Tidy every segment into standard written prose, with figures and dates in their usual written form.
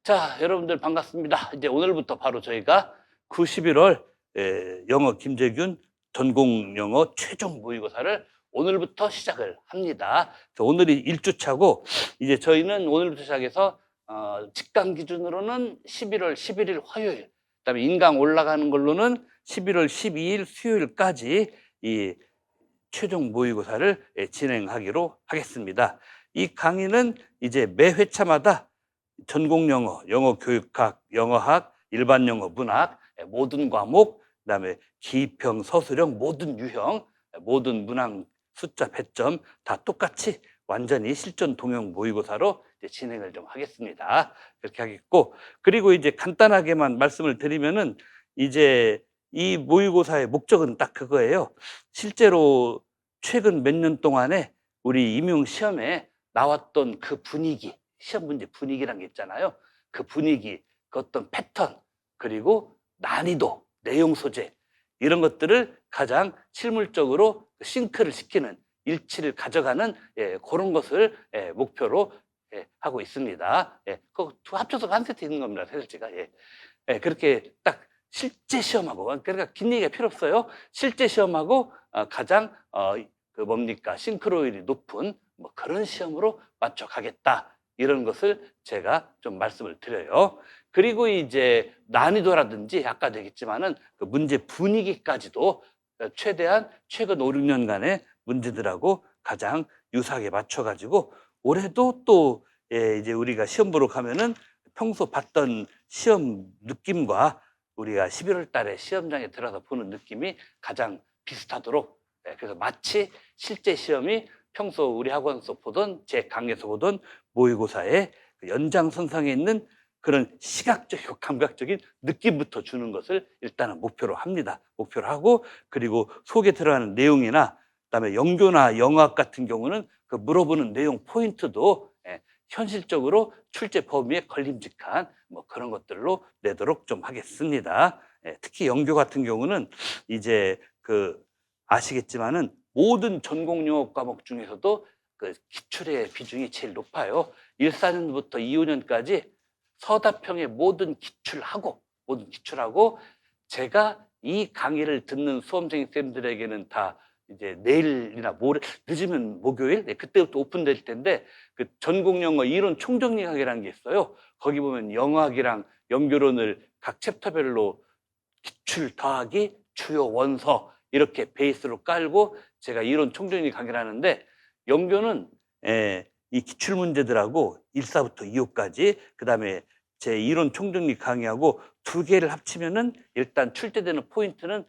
자, 여러분들 반갑습니다. 이제 오늘부터 바로 저희가 9, 11월 영어 김재균 전공 영어 최종 모의고사를 오늘부터 시작을 합니다. 오늘이 1주차고 이제 저희는 오늘부터 시작해서 직강 기준으로는 11월 11일 화요일, 그다음에 인강 올라가는 걸로는 11월 12일 수요일까지 이 최종 모의고사를 진행하기로 하겠습니다. 이 강의는 이제 매 회차마다 전공 영어, 영어 교육학, 영어학, 일반 영어, 문학 모든 과목, 그다음에 기평, 서술형, 모든 유형, 모든 문항 숫자 배점 다 똑같이 완전히 실전 동형 모의고사로 이제 진행을 좀 하겠습니다. 그렇게 하겠고, 그리고 이제 간단하게만 말씀을 드리면은 이제 이 모의고사의 목적은 딱 그거예요. 실제로 최근 몇 년 동안에 우리 임용 시험에 나왔던 그 분위기, 시험 문제 분위기란 게 있잖아요. 그 분위기, 그 어떤 패턴, 그리고 난이도, 내용 소재, 이런 것들을 가장 실물적으로 싱크를 시키는, 일치를 가져가는 그런 것을 목표로 하고 있습니다. 그 합쳐서 한 세트 있는 겁니다, 세 세트가. 그렇게 딱 실제 시험하고, 그러니까 긴 얘기가 필요 없어요. 실제 시험하고 가장 그 뭡니까, 싱크로율이 높은 뭐 그런 시험으로 맞춰가겠다, 이런 것을 제가 좀 말씀을 드려요. 그리고 이제 난이도라든지 아까도 얘기했지만은 그 문제 분위기까지도 최대한 최근 5, 6년간의 문제들하고 가장 유사하게 맞춰가지고 올해도 또 이제 우리가 시험 보러 가면은 평소 봤던 시험 느낌과 우리가 11월 달에 시험장에 들어서 보는 느낌이 가장 비슷하도록, 그래서 마치 실제 시험이 평소 우리 학원에서 보던, 제 강의에서 보던 모의고사의 그 연장선상에 있는 그런 시각적이고 감각적인 느낌부터 주는 것을 일단은 목표로 합니다. 목표로 하고, 그리고 속에 들어가는 내용이나 그다음에 영교나 영어학 같은 경우는 그 물어보는 내용 포인트도 현실적으로 출제 범위에 걸림직한 뭐 그런 것들로 내도록 좀 하겠습니다. 특히 영교 같은 경우는 이제 그 아시겠지만은 모든 전공 영어 과목 중에서도 그 기출의 비중이 제일 높아요. 1, 4년부터 2, 5년까지 서답형의 모든 기출하고 제가 이 강의를 듣는 수험생 쌤들에게는 다 이제 내일이나 모레, 늦으면 목요일, 그때부터 오픈될 텐데, 그 전공 영어 이론 총정리학이라는 게 있어요. 거기 보면 영어학이랑 영교론을 각 챕터별로 기출 더하기 주요 원서 이렇게 베이스로 깔고 제가 이론 총정리 강의를 하는데, 영교는 이 기출 문제들하고 1사부터 2호까지, 그다음에 제 이론 총정리 강의하고 두 개를 합치면은 일단 출제되는 포인트는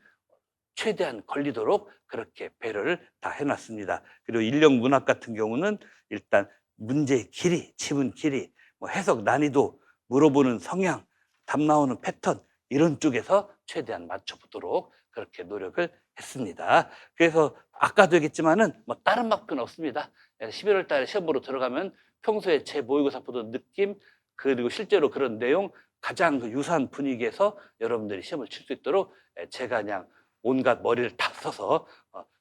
최대한 걸리도록 그렇게 배려를 다 해놨습니다. 그리고 인력 문학 같은 경우는 일단 문제의 길이, 지문 길이, 뭐 해석 난이도, 물어보는 성향, 답 나오는 패턴, 이런 쪽에서 최대한 맞춰보도록 그렇게 노력을 했습니다. 그래서 아까도 얘기했지만은 뭐 다른 막표는 없습니다. 11월 달에 시험 보러 들어가면 평소에 제 모의고사 보던 느낌, 그리고 실제로 그런 내용, 가장 그 유사한 분위기에서 여러분들이 시험을 칠 수 있도록 제가 그냥 온갖 머리를 다 써서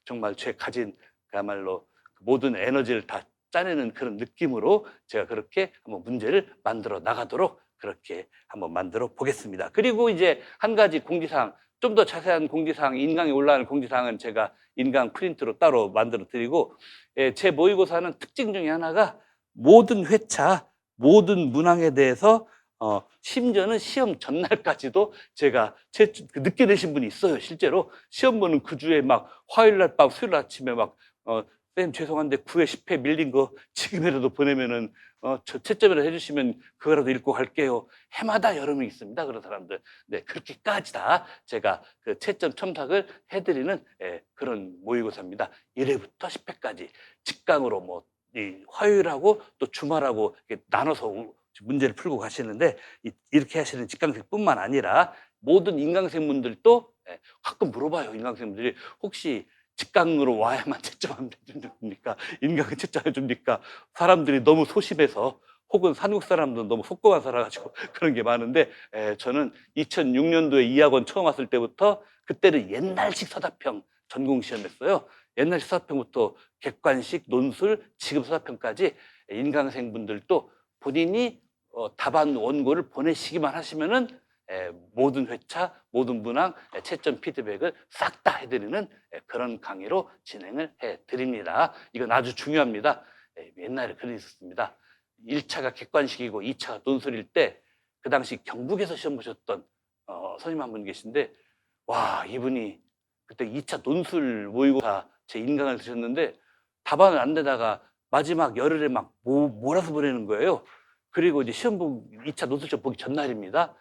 정말 제 가진 그야말로 모든 에너지를 다 짜내는 그런 느낌으로 제가 그렇게 한번 문제를 만들어 나가도록 그렇게 한번 만들어 보겠습니다. 그리고 이제 한 가지 공지사항, 좀 더 자세한 공지사항, 인강에 올라가는 공지사항은 제가 인강 프린트로 따로 만들어 드리고, 제 모의고사는 특징 중에 하나가 모든 회차, 모든 문항에 대해서 심지어는 시험 전날까지도 제가 그 늦게 내신 분이 있어요. 실제로 시험 보는 그 주에 막 화요일 날 밤, 수요일 아침에 막 쌤 죄송한데 9회 10회 밀린 거 지금이라도 보내면은 저 채점이라도 해주시면 그거라도 읽고 갈게요. 해마다 여러 명 있습니다, 그런 사람들. 네, 그렇게까지 다 제가 그 채점 첨삭을 해드리는 그런 모의고사입니다. 1회부터 10회까지 직강으로 뭐 이 화요일하고 또 주말하고 이렇게 나눠서 문제를 풀고 가시는데, 이렇게 하시는 직강생뿐만 아니라 모든 인강생분들도 가끔 물어봐요. 인강생분들이 혹시 직강으로 와야만 채점 안 해줍니까? 인강은 채점 안 해줍니까? 사람들이 너무 소심해서, 혹은 한국 사람들은 너무 속고만 살아가지고 그런 게 많은데, 저는 2006년도에 이 학원 처음 왔을 때부터, 그때는 옛날식 서답형 전공시험했어요. 옛날식 서답형부터 객관식, 논술, 지금 서답형까지 인강생분들도 본인이 답안 원고를 보내시기만 하시면은 모든 회차, 모든 문항, 채점 피드백을 싹 다 해드리는 그런 강의로 진행을 해드립니다. 이건 아주 중요합니다. 옛날에 그런 게 있었습니다. 1차가 객관식이고 2차가 논술일 때 그 당시 경북에서 시험 보셨던 선생님 한 분 계신데, 와, 이분이 그때 2차 논술 모의고사 제 인강을 드셨는데 답안을 안 내다가 마지막 열흘에 막 몰아서 보내는 거예요. 그리고 이제 시험 보기 2차 논술적 보기 전날입니다.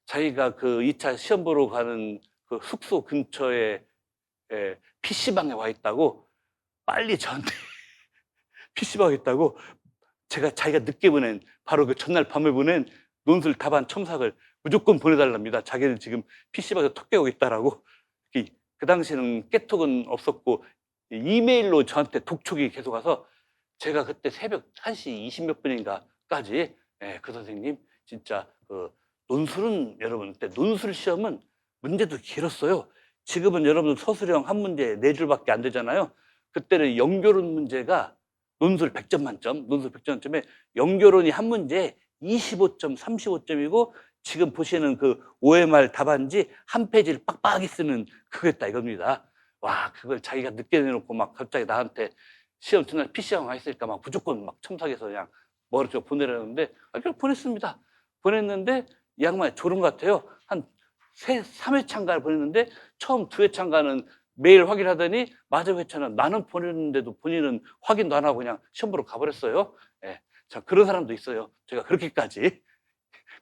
자기가 그 2차 시험 보러 가는 그 숙소 근처에 PC방에 와 있다고, 빨리 저한테 PC방에 있다고, 제가 자기가 늦게 보낸 바로 그 전날 밤에 보낸 논술 답안 첨삭을 무조건 보내달랍니다. 자기는 지금 PC방에서 톡 깨고 있다라고. 그 당시에는 깨톡은 없었고 이메일로 저한테 독촉이 계속 와서, 제가 그때 새벽 1시 20몇 분인가까지 그 선생님 진짜 그 논술은, 여러분 그때 논술 시험은 문제도 길었어요. 지금은 여러분 서술형 한 문제 4줄밖에 안 되잖아요. 그때는 연결론 문제가 논술 100점 만점, 논술 100점 만점에 연결론이 한 문제에 25점, 35점이고 지금 보시는 그 OMR 답안지 한 페이지를 빡빡이 쓰는 그거였다 이겁니다. 와, 그걸 자기가 늦게 내놓고 막 갑자기 나한테 시험 전날 PC방 와 있으니까 막 무조건 막 첨삭해서 그냥 뭐를 좀 보내라는데, 그냥 보냈습니다. 보냈는데 이 양반이 졸은 것 같아요. 한 3회차인가를 보냈는데 처음 2회차인가는 메일 확인하더니 마지막 회차는 나는 보냈는데도 본인은 확인도 안 하고 그냥 시험 보러 가버렸어요. 자, 그런 사람도 있어요. 제가 그렇게까지.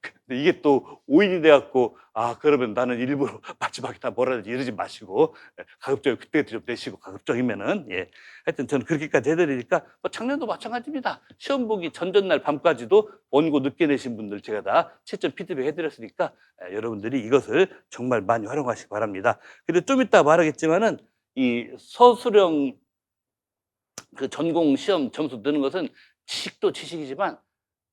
근데 이게 또 오인이 돼갖고, 아, 그러면 나는 일부러 마지막에 다 뭐라든지 이러지 마시고, 가급적 그때 좀 내시고, 가급적이면은, 하여튼 저는 그렇게까지 해드리니까, 뭐 작년도 마찬가지입니다. 시험 보기 전날 밤까지도 원고 늦게 내신 분들 제가 다 채점 피드백 해드렸으니까, 여러분들이 이것을 정말 많이 활용하시기 바랍니다. 그리고 좀 이따 말하겠지만은, 이 서술형 그 전공 시험 점수 느는 것은 지식도 지식이지만,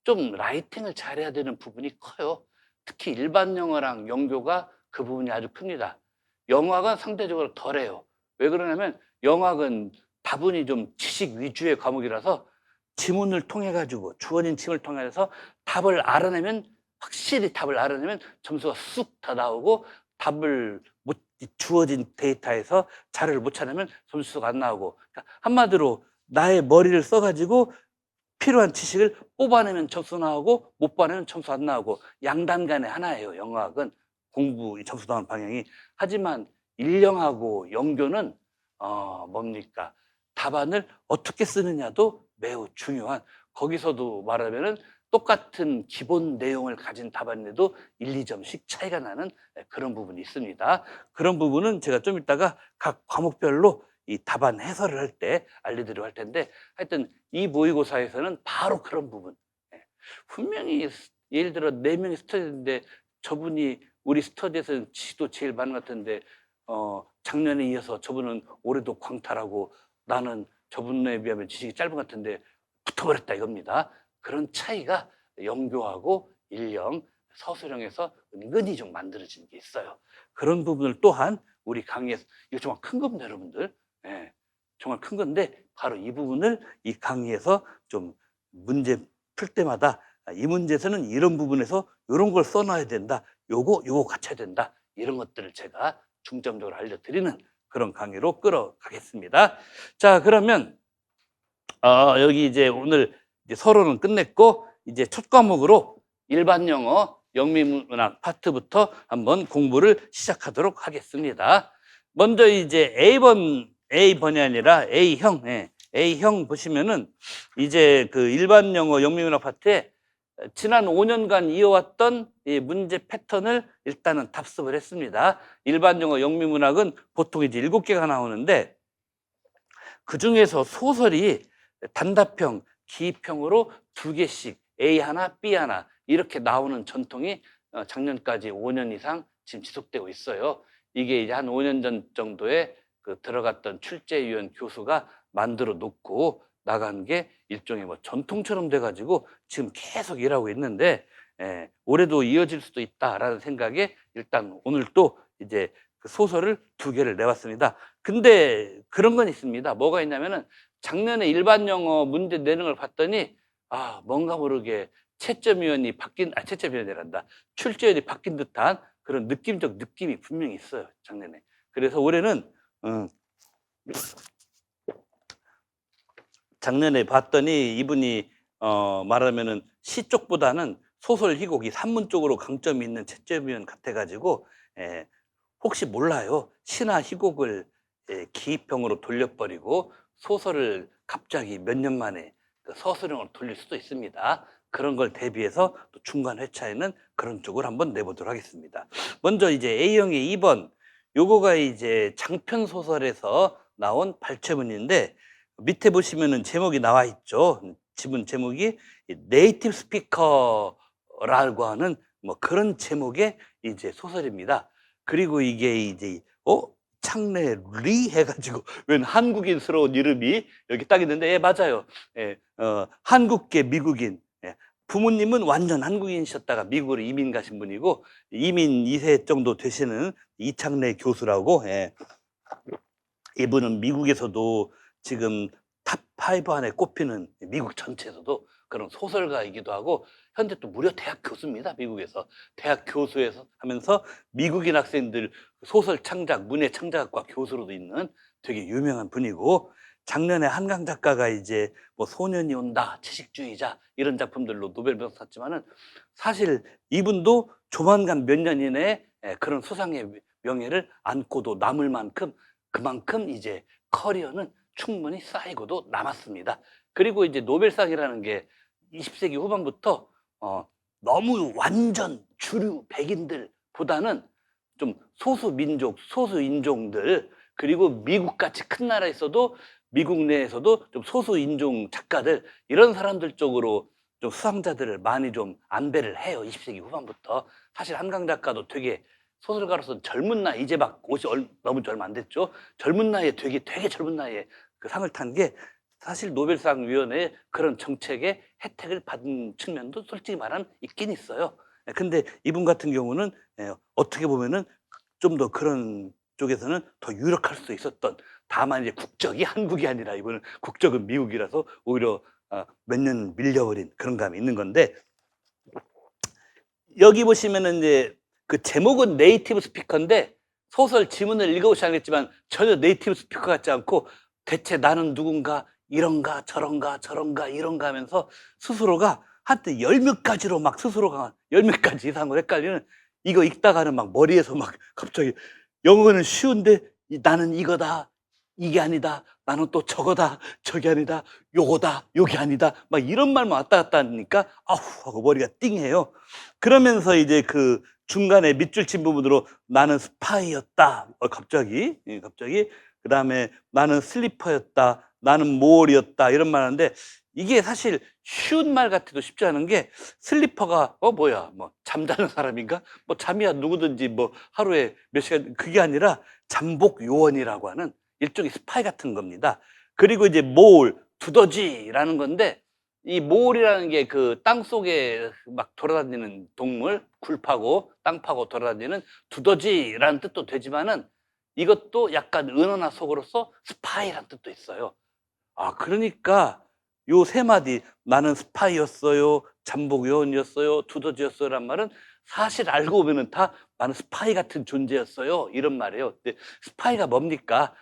좀 라이팅을 잘해야 되는 부분이 커요. 특히 일반 영어랑 영교가 그 부분이 아주 큽니다. 영어학은 상대적으로 덜해요. 왜 그러냐면 영어학은 다분히 좀 지식 위주의 과목이라서 지문을 통해 가지고 주어진 지문을 통해서 답을 알아내면, 확실히 답을 알아내면 점수가 쑥 다 나오고, 답을 못, 주어진 데이터에서 자료를 못 찾으면 점수가 안 나오고, 그러니까 한마디로 나의 머리를 써가지고 필요한 지식을 뽑아내면 점수 나오고 못 뽑아내면 점수 안 나오고, 양단간의 하나예요. 영어학은 공부 점수 나오는 방향이. 하지만 일영하고 영교는 뭡니까? 답안을 어떻게 쓰느냐도 매우 중요한, 거기서도 말하면은 똑같은 기본 내용을 가진 답안에도 1, 2점씩 차이가 나는 그런 부분이 있습니다. 그런 부분은 제가 좀 이따가 각 과목별로 이 답안 해설을 할 때 알려드리려 할 텐데, 하여튼 이 모의고사에서는 바로 그런 부분. 분명히 예를 들어 4명이 스터디인데 저분이 우리 스터디에서는 지도 제일 많은 것 같은데 작년에 이어서 저분은 올해도 광탈하고 나는 저분에 비하면 지식이 짧은 것 같은데 붙어버렸다 이겁니다. 그런 차이가 영교하고 일영, 서술형에서 은근히 좀 만들어지는 게 있어요. 그런 부분을 또한 우리 강의에서, 이거 정말 큰 겁니다, 여러분들. 정말 큰 건데 바로 이 부분을 이 강의에서 좀 문제 풀 때마다 이 문제에서는 이런 부분에서 이런 걸 써놔야 된다, 요거 갖춰야 된다, 이런 것들을 제가 중점적으로 알려드리는 그런 강의로 끌어가겠습니다. 자, 그러면 여기 이제 오늘 이제 서론은 끝냈고, 이제 첫 과목으로 일반 영어 영미문학 파트부터 한번 공부를 시작하도록 하겠습니다. 먼저 이제 A번이 아니라 A형, A형 보시면은 이제 그 일반 영어 영미문학 파트에 지난 5년간 이어왔던 이 문제 패턴을 일단은 답습을 했습니다. 일반 영어 영미문학은 보통 이제 7개가 나오는데, 그 중에서 소설이 단답형, 기입형으로 2개씩 A 하나, B 하나 이렇게 나오는 전통이 작년까지 5년 이상 지금 지속되고 있어요. 이게 이제 한 5년 전 정도에 그 들어갔던 출제위원 교수가 만들어 놓고 나간 게 일종의 뭐 전통처럼 돼가지고 지금 계속 일하고 있는데, 올해도 이어질 수도 있다라는 생각에 일단 오늘 또 이제 그 소설을 2개를 내왔습니다. 근데 그런 건 있습니다. 뭐가 있냐면은 작년에 일반 영어 문제 내는 걸 봤더니 뭔가 모르게 채점위원이 채점위원이란다. 출제위원이 바뀐 듯한 그런 느낌적 느낌이 분명히 있어요, 작년에. 그래서 올해는 작년에 봤더니 이분이 말하면은 시 쪽보다는 소설, 희곡이 산문 쪽으로 강점이 있는 채점위원 같아가지고 혹시 몰라요. 시나 희곡을 기입형으로 돌려버리고 소설을 갑자기 몇 년 만에 그 서술형으로 돌릴 수도 있습니다. 그런 걸 대비해서 또 중간 회차에는 그런 쪽을 한번 내보도록 하겠습니다. 먼저 이제 A형의 2번, 요거가 이제 장편 소설에서 나온 발췌문인데 밑에 보시면은 제목이 나와 있죠. 지문 제목이 네이티브 스피커라고 하는 뭐 그런 제목의 이제 소설입니다. 그리고 이게 이제 창래리 해가지고 웬 한국인스러운 이름이 여기 딱 있는데 예, 맞아요. 예, 한국계 미국인. 예, 부모님은 완전 한국인이셨다가 미국으로 이민 가신 분이고 이민 2세 정도 되시는 이창래 교수라고. 예. 이분은 미국에서도 지금 탑5 안에 꼽히는 미국 전체에서도 그런 소설가이기도 하고 현재 또 무려 대학 교수입니다. 미국에서 대학 교수에서 하면서 미국인 학생들 소설 창작, 문예 창작학과 교수로도 있는 되게 유명한 분이고 작년에 한강 작가가 이제 뭐 소년이 온다, 채식주의자 이런 작품들로 노벨병 탔지만은 사실 이분도 조만간 몇 년 이내에 그런 수상의 명예를 안고도 남을 만큼 그만큼 이제 커리어는 충분히 쌓이고도 남았습니다. 그리고 이제 노벨상이라는 게 20세기 후반부터 너무 완전 주류 백인들보다는 좀 소수 민족, 소수 인종들 그리고 미국같이 큰 나라에서도 미국 내에서도 좀 소수 인종 작가들 이런 사람들 쪽으로 좀 수상자들을 많이 좀 안배를 해요. 20세기 후반부터. 사실 한강 작가도 되게 소설가로서 젊은 나이, 이제 막 50 넘은 지 얼마 안 됐죠. 젊은 나이에 되게 젊은 나이에 그 상을 탄 게 사실 노벨상 위원회의 그런 정책의 혜택을 받은 측면도 솔직히 말하면 있긴 있어요. 근데 이분 같은 경우는 어떻게 보면은 좀 더 그런 쪽에서는 더 유력할 수 있었던, 다만 이제 국적이 한국이 아니라 이분은 국적은 미국이라서 오히려 몇 년 밀려버린 그런 감이 있는 건데, 여기 보시면은 이제 그 제목은 네이티브 스피커인데 소설 지문을 읽어보시 알겠지만 전혀 네이티브 스피커 같지 않고 대체 나는 누군가, 이런가 저런가 저런가 이런가 하면서 스스로가 한때 열 몇 가지로 막 스스로가 열 몇 가지 이상으로 헷갈리는, 이거 읽다가는 막 머리에서 막 갑자기 영어는 쉬운데 나는 이거다, 이게 아니다, 나는 또 저거다, 저게 아니다, 요거다, 요게 아니다, 막 이런 말만 왔다 갔다 하니까 아우 하고 머리가 띵해요. 그러면서 이제 그 중간에 밑줄 친 부분으로 나는 스파이였다. 갑자기, 갑자기. 그 다음에 나는 슬리퍼였다. 나는 모월이었다. 이런 말 하는데 이게 사실 쉬운 말 같아도 쉽지 않은 게, 슬리퍼가 뭐야, 뭐 잠자는 사람인가? 뭐 잠이야 누구든지 뭐 하루에 몇 시간, 그게 아니라 잠복 요원이라고 하는 일종의 스파이 같은 겁니다. 그리고 이제 모월, 두더지라는 건데, 이 모월이라는 게 그 땅 속에 막 돌아다니는 동물, 굴 파고 땅 파고 돌아다니는 두더지라는 뜻도 되지만은 이것도 약간 은어나 속어로서 스파이라는 뜻도 있어요. 그러니까 요 세 마디, 나는 스파이였어요, 잠복 요원이었어요, 두더지였어요란 말은 사실 알고 보면은 다 나는 스파이 같은 존재였어요 이런 말이에요. 근데 스파이가 뭡니까?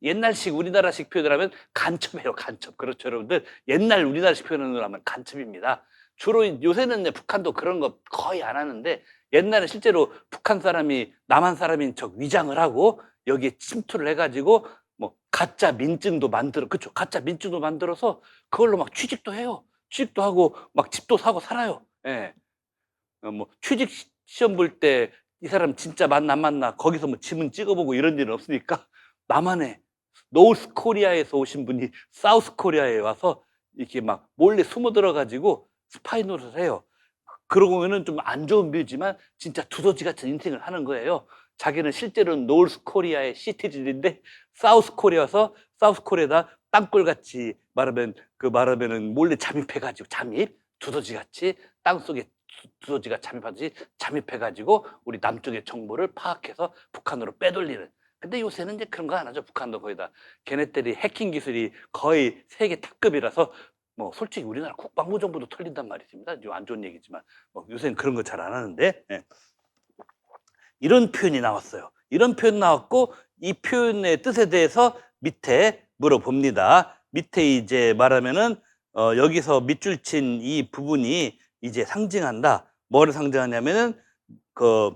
옛날식 우리나라식 표현을 하면 간첩이에요, 간첩. 그렇죠, 여러분들. 옛날 우리나라식 표현을 하면 간첩입니다. 주로 요새는 이제 북한도 그런 거 거의 안 하는데, 옛날에 실제로 북한 사람이 남한 사람인 척 위장을 하고 여기에 침투를 해가지고 뭐 가짜 민증도 만들어, 그쵸, 가짜 민증도 만들어서 그걸로 막 취직도 해요. 취직도 하고 막 집도 사고 살아요. 예. 뭐 취직 시험 볼 때 이 사람 진짜 맞나 안 맞나 거기서 뭐 지문 찍어보고 이런 일은 없으니까 남한에 노스 코리아에서 오신 분이 사우스 코리아에 와서 이렇게 막 몰래 숨어 들어가지고 스파이 노릇을 해요. 그러고 보면은 좀 안 좋은 뷰지만 진짜 두더지 같은 인생을 하는 거예요. 자기는 실제로는 노스 코리아의 시티즌인데 사우스 코리아에서 사우스 코리아에다 땅굴같이 말하면은 몰래 잠입해가지고, 두더지같이 땅속에 두더지가 잠입하듯이 잠입해가지고 우리 남쪽의 정보를 파악해서 북한으로 빼돌리는. 근데 요새는 이제 그런 거 안 하죠. 북한도 거의 다 걔네들이 해킹 기술이 거의 세계 탑급이라서 뭐 솔직히 우리나라 국방부 정부도 틀린단 말이십니다. 안 좋은 얘기지만 뭐 요새는 그런 거 잘 안 하는데 예. 이런 표현이 나왔어요. 이런 표현 나왔고 이 표현의 뜻에 대해서 밑에 물어봅니다. 밑에 이제 말하면은 여기서 밑줄 친 이 부분이 이제 상징한다. 뭐를 상징하냐면은 그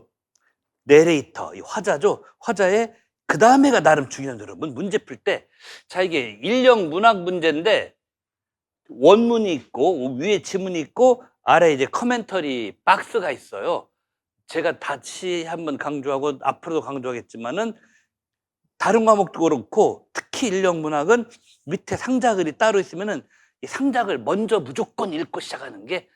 내레이터, 이 화자죠. 화자의 그 다음에가 나름 중요한 여러분. 문제 풀 때 자 이게 인력 문학 문제인데 원문이 있고 위에 지문이 있고 아래 이제 커멘터리 박스가 있어요. 제가 다시 한번 강조하고 앞으로도 강조하겠지만은 다른 과목도 그렇고 특히 인력 문학은 밑에 상자글이 따로 있으면은 이 상자글 먼저 무조건 읽고 시작하는 게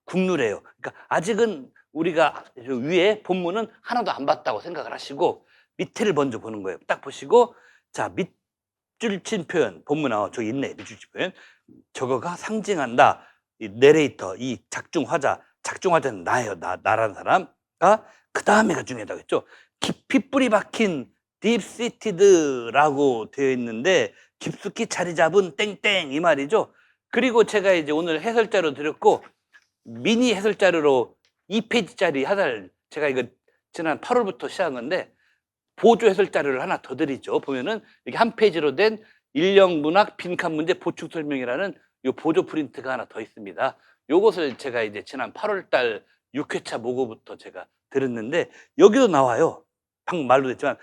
국룰이에요. 그러니까 아직은 우리가 위에 본문은 하나도 안 봤다고 생각을 하시고 밑에를 먼저 보는 거예요. 딱 보시고 자 밑줄 친 표현 본문 저기 있네. 밑줄 친 표현 저거가 상징한다. 이 내레이터, 이 작중화자는 나예요. 나라는 사람가 그 다음에가 중요하다고 했죠. 깊이 뿌리 박힌 딥시티드라고 되어 있는데 깊숙이 자리 잡은 땡땡 이 말이죠. 그리고 제가 이제 오늘 해설자료 드렸고 미니 해설자료로 2페이지짜리 하달 제가 이거 지난 8월부터 시작한 건데 보조 해설자료를 하나 더 드리죠. 보면은 이게 한 페이지로 된 인력문학 빈칸 문제 보충 설명이라는 요 보조 프린트가 하나 더 있습니다. 요것을 제가 이제 지난 8월 달 6회차 모고부터 제가 들었는데 여기도 나와요. 방금 말도 했지만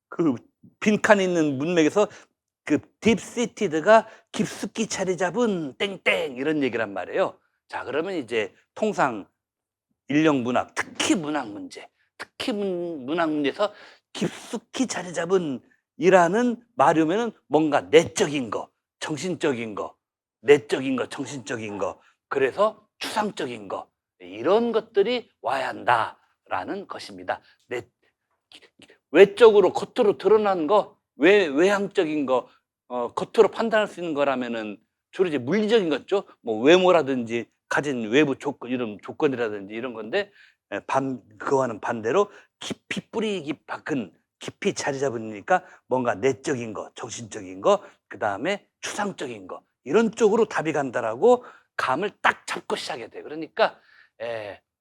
그 빈칸 있는 문맥에서 그 딥시티드가 깊숙이 자리 잡은 땡땡 이런 얘기란 말이에요. 자 그러면 이제 통상 인력문학 특히 문학 문제에서 깊숙이 자리 잡은 이라는 말이면은 뭔가 내적인 거, 정신적인 거, 내적인 거, 정신적인 거, 그래서 추상적인 거 이런 것들이 와야 한다라는 것입니다. 외적으로 겉으로 드러난 거, 외향적인 거, 겉으로 판단할 수 있는 거라면은 주로 이제 물리적인 거죠. 뭐 외모라든지 가진 외부 조건, 이런 조건이라든지 이런 건데 그거와는 반대로 깊이 뿌리 박은 깊이 자리 잡으니까 뭔가 내적인 거, 정신적인 거, 그 다음에 추상적인 거 이런 쪽으로 답이 간다라고 감을 딱 잡고 시작해야 돼요. 그러니까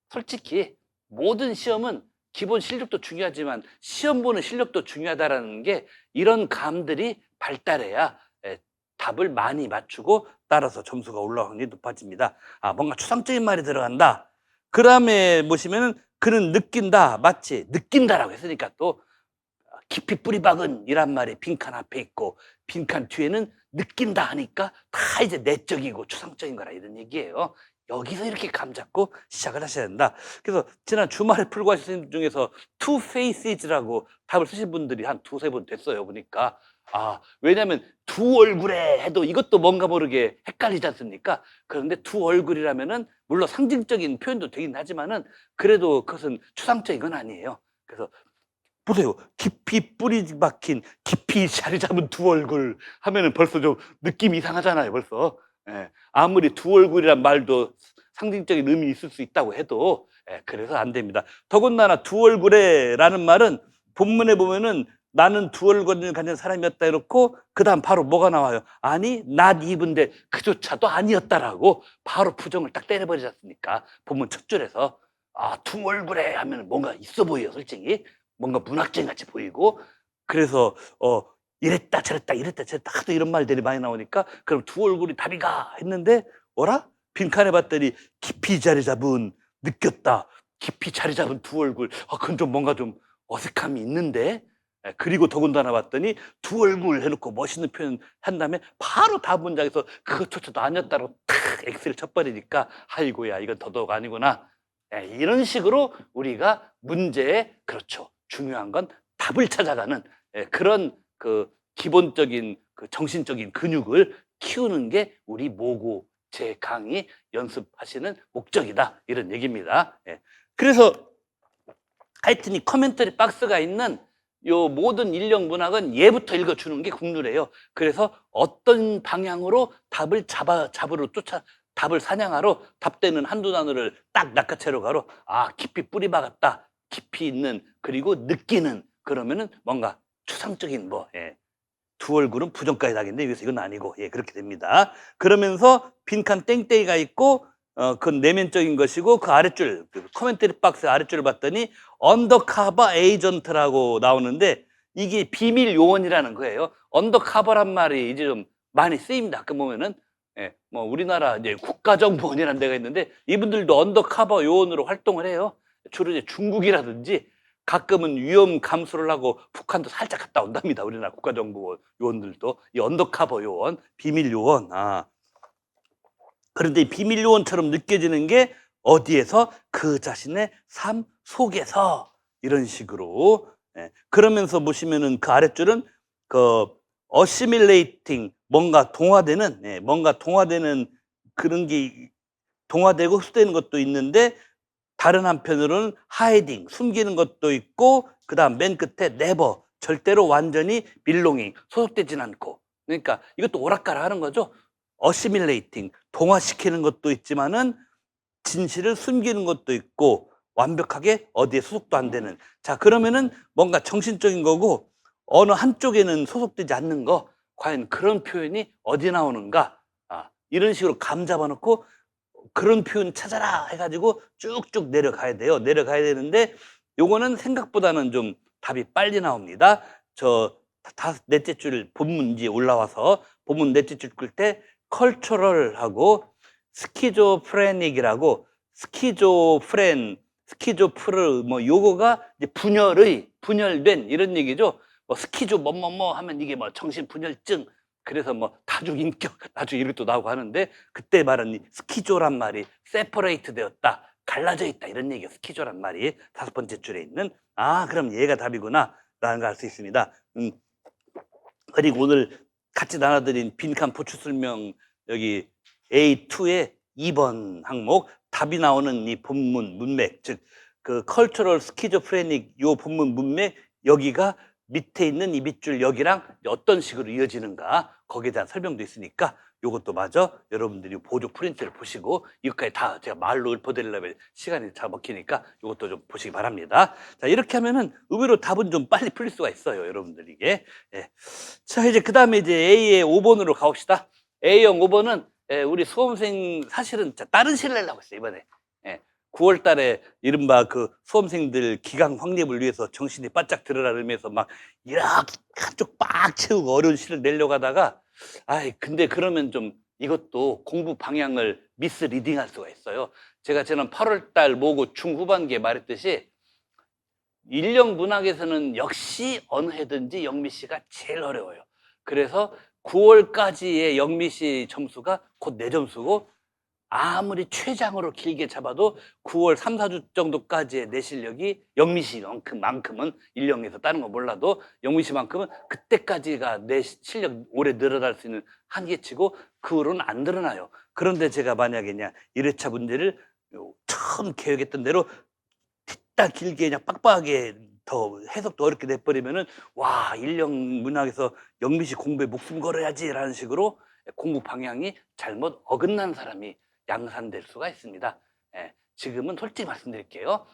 솔직히 모든 시험은 기본 실력도 중요하지만 시험 보는 실력도 중요하다라는 게 이런 감들이 발달해야 답을 많이 맞추고 따라서 점수가 올라가는 게 높아집니다. 뭔가 추상적인 말이 들어간다. 그 다음에 보시면은 그는 느낀다. 맞지? 느낀다라고 했으니까 또 깊이 뿌리 박은 이란 말이 빈칸 앞에 있고 빈칸 뒤에는 느낀다 하니까 다 이제 내적이고 추상적인 거라 이런 얘기예요. 여기서 이렇게 감 잡고 시작을 하셔야 된다. 그래서 지난 주말에 풀고 하신 분 중에서 two faces라고 답을 쓰신 분들이 한 두세 분 됐어요. 보니까 왜냐하면 두 얼굴에 해도 이것도 뭔가 모르게 헷갈리지 않습니까? 그런데 두 얼굴이라면은 물론 상징적인 표현도 되긴 하지만은 그래도 그것은 추상적인 건 아니에요. 그래서 보세요. 깊이 뿌리 박힌 깊이 자리 잡은 두 얼굴 하면은 벌써 좀 느낌이 이상하잖아요. 벌써. 아무리 두 얼굴이란 말도 상징적인 의미 있을 수 있다고 해도 그래서 안 됩니다. 더군다나 두 얼굴에라는 말은 본문에 보면은 나는 두 얼굴을 가진 사람이었다 이렇고 그 다음 바로 뭐가 나와요? 아니 낫 입은데 그조차도 아니었다라고 바로 부정을 딱 때려버리지 않습니까? 본문 첫 줄에서 두 얼굴에 하면 뭔가 있어 보여요. 솔직히 뭔가 문학적인 같이 보이고 그래서 이랬다 저랬다 하도 이런 말들이 많이 나오니까 그럼 두 얼굴이 답이가 했는데 어라? 빈칸에 봤더니 깊이 자리 잡은 느꼈다. 깊이 자리 잡은 두 얼굴. 그건 좀 뭔가 좀 어색함이 있는데 그리고 더군다나 봤더니 두 얼굴 해놓고 멋있는 표현 한 다음에 바로 다음 문장에서 그것조차도 아니었다고 탁 엑스를 쳐버리니까 아이고야 이건 더더욱 아니구나. 이런 식으로 우리가 문제에 그렇죠. 중요한 건 답을 찾아가는 그런 그 기본적인 그 정신적인 근육을 키우는 게 우리 모고 제 강의 연습하시는 목적이다 이런 얘기입니다. 그래서 하여튼 이 커멘터리 박스가 있는 요 모든 인력 문학은 얘부터 읽어주는 게 국룰이에요. 그래서 어떤 방향으로 답을 답을 사냥하러 답되는 한두 단어를 딱 낚아채러 가로 깊이 뿌리 박았다. 깊이 있는 그리고 느끼는 그러면은 뭔가 추상적인 두 얼굴은 부정까지 나겠네. 여기서 이건 아니고, 예, 그렇게 됩니다. 그러면서 빈칸 땡땡이가 있고, 그건 내면적인 것이고, 그 아랫줄, 그 코멘터리 박스 아랫줄을 봤더니 언더커버 에이전트라고 나오는데, 이게 비밀 요원이라는 거예요. 언더커버란 말이 이제 좀 많이 쓰입니다. 가끔 보면은, 예, 뭐 우리나라 이제 국가정보원이라는 데가 있는데, 이분들도 언더커버 요원으로 활동을 해요. 주로 이제 중국이라든지 가끔은 위험 감수를 하고 북한도 살짝 갔다 온답니다. 우리나라 국가정보 요원들도. 이 언더커버 요원, 비밀 요원. 그런데 이 비밀 요원처럼 느껴지는 게 어디에서? 그 자신의 삶 속에서. 이런 식으로. 예. 그러면서 보시면은 그 아랫줄은 그 assimilating, 뭔가 동화되는, 예, 뭔가 동화되는 그런 게 동화되고 흡수되는 것도 있는데, 다른 한편으로는 hiding, 숨기는 것도 있고, 그다음 맨 끝에 never, 절대로 완전히 belonging, 소속되진 않고. 그러니까 이것도 오락가락 하는 거죠. assimilating, 동화시키는 것도 있지만은 진실을 숨기는 것도 있고, 완벽하게 어디에 소속도 안 되는. 자, 그러면은 뭔가 정신적인 거고, 어느 한쪽에는 소속되지 않는 거, 과연 그런 표현이 어디 나오는가? 이런 식으로 감 잡아놓고 그런 표현 찾아라 해가지고 쭉쭉 내려가야 돼요. 내려가야 되는데, 요거는 생각보다는 좀 답이 빨리 나옵니다. 넷째 줄 본문 이제 올라와서 본문 넷째 줄 끌 때 컬처럴하고 스키조프레닉이라고, 스키조프르 뭐 요거가 이제 분열된 이런 얘기죠. 뭐 스키조 뭐뭐뭐 하면 이게 뭐 정신분열증, 그래서 뭐 다중인격, 나중에 이렇게 또 나오고 하는데, 그때 말은 이 스키조란 말이 세퍼레이트 되었다, 갈라져 있다, 이런 얘기예요. 스키조란 말이 다섯 번째 줄에 있는. 그럼 얘가 답이구나 라는 걸 알 수 있습니다. 그리고 오늘 같이 나눠드린 빈칸 포추 설명, 여기 A2의 2번 항목, 답이 나오는 이 본문 문맥, 즉 그 컬처럴 스키조프레닉 요 본문 문맥, 여기가 밑에 있는 이 밑줄 여기랑 어떤 식으로 이어지는가, 거기에 대한 설명도 있으니까 요것도 마저 여러분들이 보조 프린트를 보시고, 이것까지 다 제가 말로 읊어드리려면 시간이 잘 먹히니까 요것도 좀 보시기 바랍니다. 자, 이렇게 하면은 의외로 답은 좀 빨리 풀릴 수가 있어요, 여러분들 이게. 예. 자, 이제 그 다음에 이제 A의 5번으로 가봅시다. A형 5번은 우리 수험생 사실은 다른 시를 내려고 했어요, 이번에. 9월 달에 이른바 그 수험생들 기강 확립을 위해서 정신이 바짝 들으라 의미에서 막 이렇게 한쪽 빡 채우고 어려운 시를 내려고 하다가, 근데 그러면 좀 이것도 공부 방향을 미스리딩할 수가 있어요. 제가 지난 8월 달 모고 중후반기에 말했듯이, 인력 문학에서는 역시 어느 해든지 영미 씨가 제일 어려워요. 그래서 9월까지의 영미 씨 점수가 곧 내 점수고, 아무리 최장으로 길게 잡아도 9월 3, 4주 정도까지의 내 실력이 영미 씨만큼은, 인력에서 다른 거 몰라도 영미 씨만큼은 그때까지가 내 실력 오래 늘어날 수 있는 한계치고, 그 후로는 안 늘어나요. 그런데 제가 만약에 그냥 1회차 문제를 처음 계획했던 대로 딱 길게 그냥 빡빡하게 더 해석도 어렵게 내버리면은, 와, 인력 문학에서 영미 씨 공부에 목숨 걸어야지라는 식으로 공부 방향이 잘못 어긋난 사람이 양산될 수가 있습니다. 지금은 솔직히 말씀드릴게요.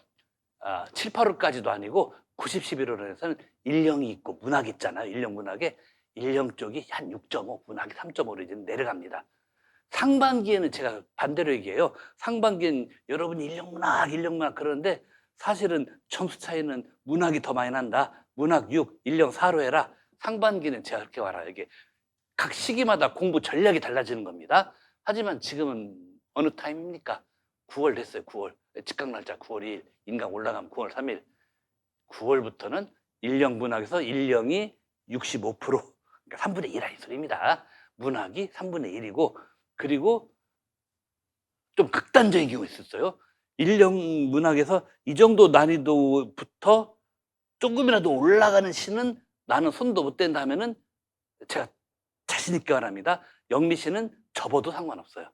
7, 8월까지도 아니고 90, 11월에서는 인력이 있고 문학이 있잖아요. 인력 문학에 인력 쪽이 한 6.5, 문학이 3.5로 이제 내려갑니다. 상반기에는 제가 반대로 얘기해요. 상반기엔 여러분이 인력 문학 그러는데, 사실은 점수 차이는 문학이 더 많이 난다. 문학 6, 인력 4로 해라. 상반기는 제가 그렇게 말해요. 이게 각 시기마다 공부 전략이 달라지는 겁니다. 하지만 지금은 어느 타임입니까? 9월 됐어요. 9월. 직각 날짜 9월 2일. 인강 올라가면 9월 3일. 9월부터는 인력 문학에서 인력이 65%, 그러니까 3분의 1 하는 소리입니다. 문학이 3분의 1이고, 그리고 좀 극단적인 경우 있었어요. 인력 문학에서 이 정도 난이도부터 조금이라도 올라가는 시는 나는 손도 못 댄다 하면은, 제가 자신 있게 말합니다. 영미 씨는 접어도 상관없어요.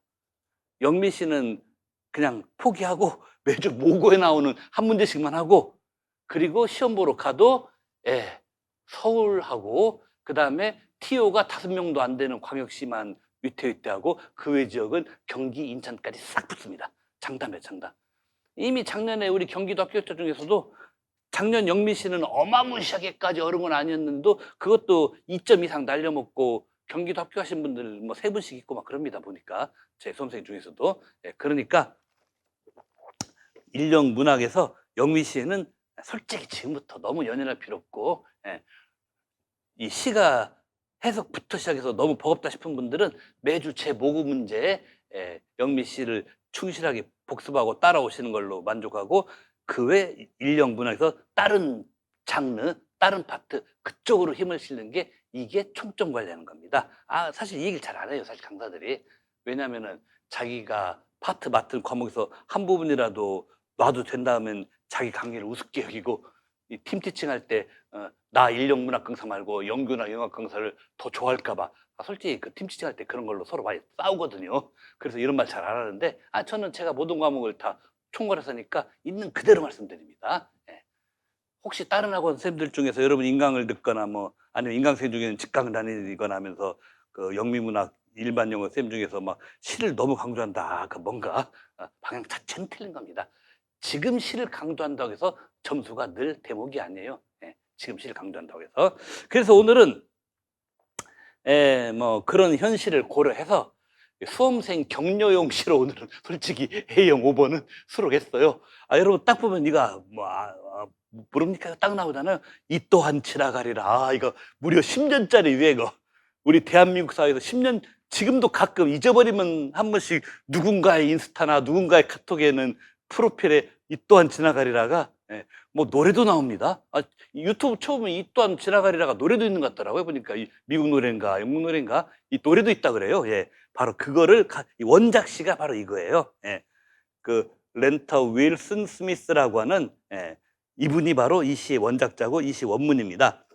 영미 씨는 그냥 포기하고 매주 모고에 나오는 한 문제씩만 하고, 그리고 시험 보러 가도 서울하고, 그 다음에 TO가 5명도 안 되는 광역시만 위태위태하고, 그 외 지역은 경기, 인천까지 싹 붙습니다. 장담이에요, 장담. 이미 작년에 우리 경기도 합격자 중에서도 작년 영미 씨는 어마무시하게까지 어려운 건 아니었는데도 그것도 2점 이상 날려먹고 경기도 합격하신 분들 뭐 3분씩 있고 막 그럽니다. 보니까 제 수험생 중에서도. 예, 그러니까 인력 문학에서 영미 씨는 솔직히 지금부터 너무 연연할 필요 없고, 예, 이 시가 해석부터 시작해서 너무 버겁다 싶은 분들은 매주 제 모국 문제에 영미 씨를 충실하게 복습하고 따라오시는 걸로 만족하고, 그 외 인력 문학에서 다른 장르, 다른 파트 그쪽으로 힘을 실는 게 이게 총점 관리하는 겁니다. 사실 이 얘기를 잘 안 해요, 사실 강사들이. 왜냐하면은 자기가 파트 맡은 과목에서 한 부분이라도 놔도 된다면 자기 강의를 우습게 여기고, 이 팀 티칭 할 때 나 인력 문학 강사 말고 영규나 영어 강사를 더 좋아할까 봐. 솔직히 그 팀 티칭 할 때 그런 걸로 서로 많이 싸우거든요. 그래서 이런 말 잘 안 하는데, 저는 제가 모든 과목을 다 총괄해서 하니까 있는 그대로 말씀드립니다. 예. 혹시 다른 학원 선생님들 중에서 여러분 인강을 듣거나 뭐 아니면 인강생 중에는 직강을 다니거나 하면서 그 영미문학 일반 영어 쌤 중에서 막 시를 너무 강조한다, 그 뭔가 방향 자체는 틀린 겁니다. 지금 시를 강조한다고 해서 점수가 늘 대목이 아니에요. 예, 지금 시를 강조한다고 해서. 그래서 오늘은 뭐 그런 현실을 고려해서 수험생 격려용 시로 오늘은 솔직히 A형 5번은 수록했어요. 여러분 딱 보면 이거 모릅니까? 딱 나오잖아요. 이 또한 지나가리라. 이거 무려 10년짜리 유행어. 우리 대한민국 사회에서 10년, 지금도 가끔 잊어버리면 한 번씩 누군가의 인스타나 누군가의 카톡에는 프로필에 이 또한 지나가리라가, 뭐 노래도 나옵니다. 유튜브 쳐보면 이 또한 지나가리라가 노래도 있는 것 같더라고요. 보니까 이 미국 노래인가 영국 노래인가 이 노래도 있다 그래요. 예, 바로 그거를 원작 시가 바로 이거예요. 예, 그 렌터 윌슨 스미스라고 하는, 이분이 바로 이 시의 원작자고 이 시 원문입니다.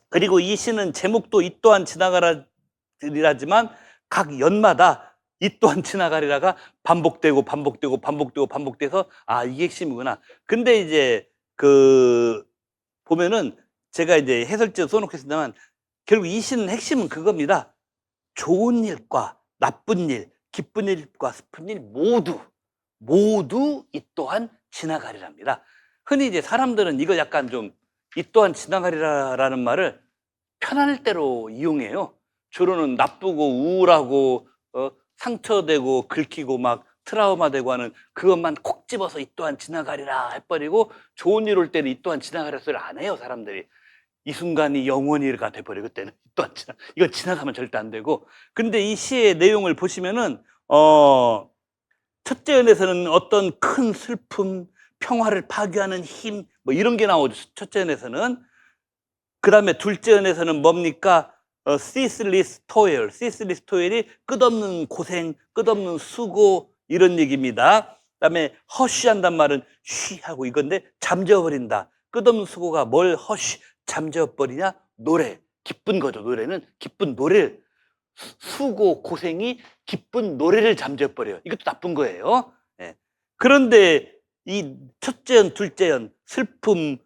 그리고 이 시는 제목도 이 또한 지나가리라지만 각 연마다 이 또한 지나가리라가 반복되고 반복되고 반복되고 반복돼서 이게 핵심이구나. 근데 이제 그 보면은 제가 이제 해설지에 써놓겠습니다만 결국 이 시는 핵심은 그겁니다. 좋은 일과 나쁜 일, 기쁜 일과 슬픈 일 모두 이 또한 지나가리랍니다. 흔히 이제 사람들은 이거 약간 좀 이 또한 지나가리라라는 말을 편할 대로 이용해요. 주로는 나쁘고 우울하고 상처되고 긁히고 막 트라우마되고 하는 그것만 콕 집어서 이 또한 지나가리라 해버리고, 좋은 일 올 때는 이 또한 지나가리라 소리를 안 해요, 사람들이. 이 순간이 영원히가 돼버려. 그때는 이 또한 이건 지나가면 절대 안 되고. 근데 이 시의 내용을 보시면은 첫째 연에서는 어떤 큰 슬픔, 평화를 파괴하는 힘, 뭐 이런 게 나오죠, 첫째 연에서는. 그 다음에 둘째 연에서는 뭡니까? ceaseless toil, ceaseless toil이 끝없는 고생, 끝없는 수고, 이런 얘기입니다. 그 다음에 허쉬한단 말은 쉬하고 이건데 잠재워버린다. 끝없는 수고가 뭘 허쉬, 잠재워버리냐? 노래, 기쁜 거죠. 노래는 기쁜 노래를, 수고, 고생이 기쁜 노래를 잠재워버려요. 이것도 나쁜 거예요. 예. 그런데 이 첫째 연, 둘째 연, 슬픔,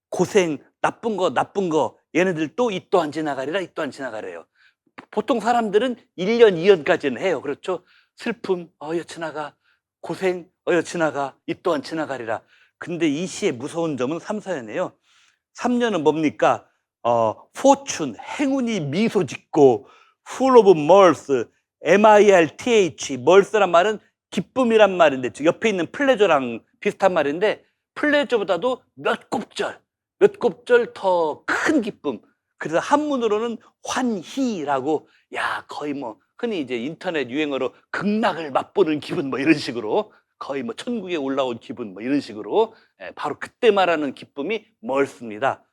고생, 나쁜 거 얘네들도 이 또한 지나가리라, 이 또한 지나가래요. 보통 사람들은 1년, 2년까지는 해요. 그렇죠? 슬픔, 지나가. 고생, 지나가. 이 또한 지나가리라. 근데 이 시의 무서운 점은 3, 4년이에요. 3년은 뭡니까? fortune, 행운이 미소 짓고, full of mirth, mirth, mirth란 말은 기쁨이란 말인데, 옆에 있는 플레저랑 비슷한 말인데, 플레저보다도 몇 곱절 더 큰 기쁨. 그래서 한문으로는 환희라고, 거의 뭐 흔히 이제 인터넷 유행어로 극락을 맛보는 기분, 뭐 이런 식으로, 거의 뭐 천국에 올라온 기분, 뭐 이런 식으로, 바로 그때 말하는 기쁨이 멀습니다.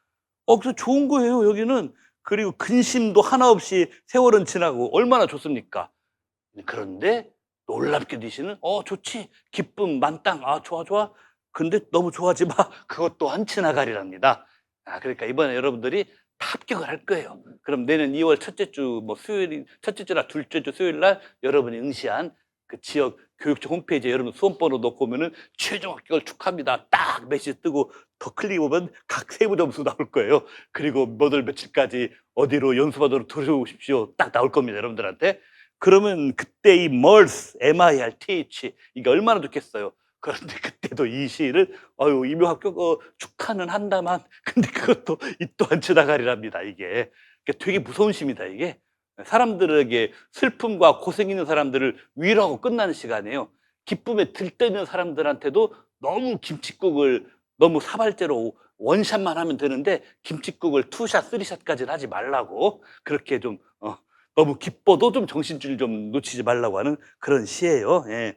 그래서 좋은 거예요, 여기는. 그리고 근심도 하나 없이 세월은 지나고 얼마나 좋습니까? 그런데 놀랍게도 이 시는 좋지, 기쁨 만땅, 좋아. 근데 너무 좋아하지 마. 그것 또한 지나가리랍니다. 그러니까 이번에 여러분들이 다 합격을 할 거예요. 그럼 내년 2월 첫째 주 뭐 수요일, 첫째 주나 둘째 주 수요일 날 여러분이 응시한 그 지역 교육청 홈페이지에 여러분 수험번호 넣고 오면은 최종 합격을 축하합니다. 딱 메시지 뜨고 더 클릭해보면 각 세부 점수 나올 거예요. 그리고 몇 월 며칠까지 어디로 연수받으러 들어오십시오. 딱 나올 겁니다, 여러분들한테. 그러면 그때 이 mirth, mirth, 이게 얼마나 좋겠어요. 그런데 그때도 이 시를 임용 합격 축하는 한다만 근데 그것도 이 또한 지나가리랍니다. 이게 되게 무서운 시입니다. 이게 사람들에게 슬픔과 고생 있는 사람들을 위로하고 끝나는 시간이에요. 기쁨에 들떠있는 사람들한테도 너무 김칫국을 너무 사발제로 원샷만 하면 되는데 김칫국을 투샷, 쓰리샷까지는 하지 말라고 그렇게 좀 너무 기뻐도 좀 정신줄 좀 놓치지 말라고 하는 그런 시예요. 예.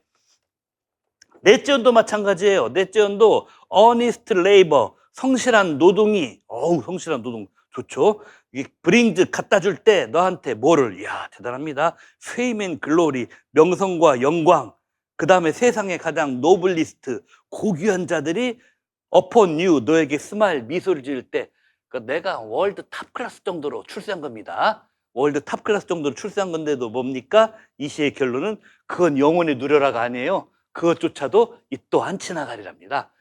넷째 연도 마찬가지예요. 넷째 연도 honest labor, 성실한 노동이 성실한 노동 좋죠. 이 brings 갖다 줄 때 너한테 뭐를 대단합니다. fame and glory, 명성과 영광. 그다음에 세상의 가장 노블리스트, 고귀한 자들이 upon you, 너에게 스마일 미소를 지을 때 내가 월드 탑 클래스 정도로 출세한 겁니다. 월드 탑 클래스 정도로 출세한 건데도 뭡니까? 이 시의 결론은 그건 영원히 누려라가 아니에요. 그것조차도 이 또한 지나가리랍니다.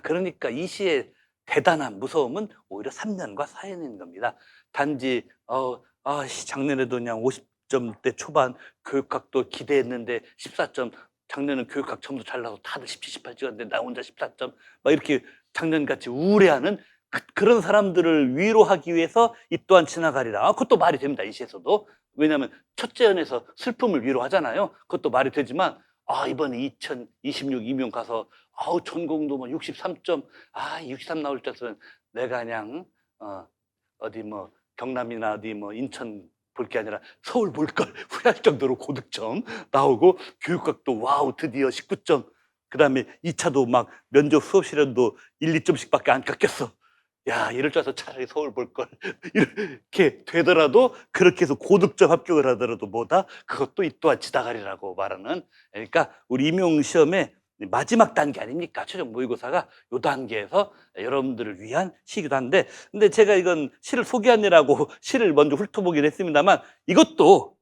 그러니까 이 시의 대단한 무서움은 오히려 3년과 4년인 겁니다. 단지 작년에도 그냥 50점대 초반 교육학도 기대했는데 14점, 작년은 교육학 점수 잘 나와서 다들 17, 18 찍었는데 나 혼자 14점 막 이렇게 작년같이 우울해하는 그런 사람들을 위로하기 위해서 이 또한 지나가리라. 그것도 말이 됩니다. 이 시에서도. 왜냐하면 첫째 연에서 슬픔을 위로하잖아요. 그것도 말이 되지만 이번에 2026 임용 가서 전공도 뭐 63점 63 나올 때는 내가 그냥 어디 뭐 경남이나 어디 뭐 인천 볼 게 아니라 서울 볼 걸 후회할 정도로 고득점 나오고 교육학도 와우 드디어 19점 그다음에 2차도 막 면접 수업 시간도 1, 2점씩밖에 안 깎였어. 이럴 줄 알아서 차라리 서울 볼 걸 이렇게 되더라도 그렇게 해서 고득점 합격을 하더라도 뭐다? 그것도 이 또한 지나가리라고 말하는 그러니까 우리 임용 시험의 마지막 단계 아닙니까? 최종 모의고사가 요 단계에서 여러분들을 위한 시기도 한데 근데 제가 이건 시를 소개하느라고 시를 먼저 훑어보긴 했습니다만 이것도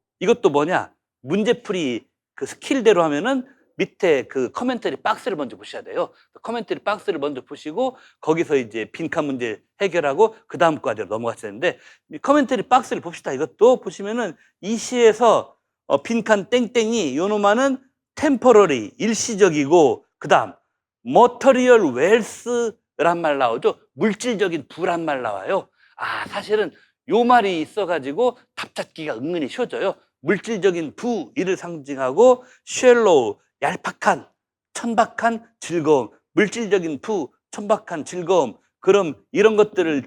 뭐냐? 문제풀이 그 스킬대로 하면은 밑에 그 커멘터리 박스를 먼저 보셔야 돼요. 커멘터리 박스를 먼저 보시고 거기서 이제 빈칸 문제 해결하고 그 다음 과제로 넘어가셔야 되는데 이 커멘터리 박스를 봅시다. 이것도 보시면은 이 시에서 빈칸 땡땡이 요놈아는 temporary 일시적이고 그 다음 material wealth란 말 나오죠. 물질적인 부란 말 나와요. 사실은 요 말이 있어가지고 답 찾기가 은근히 쉬워져요. 물질적인 부 이를 상징하고 shallow 얄팍한 천박한 즐거움, 물질적인 부 천박한 즐거움. 그럼 이런 것들을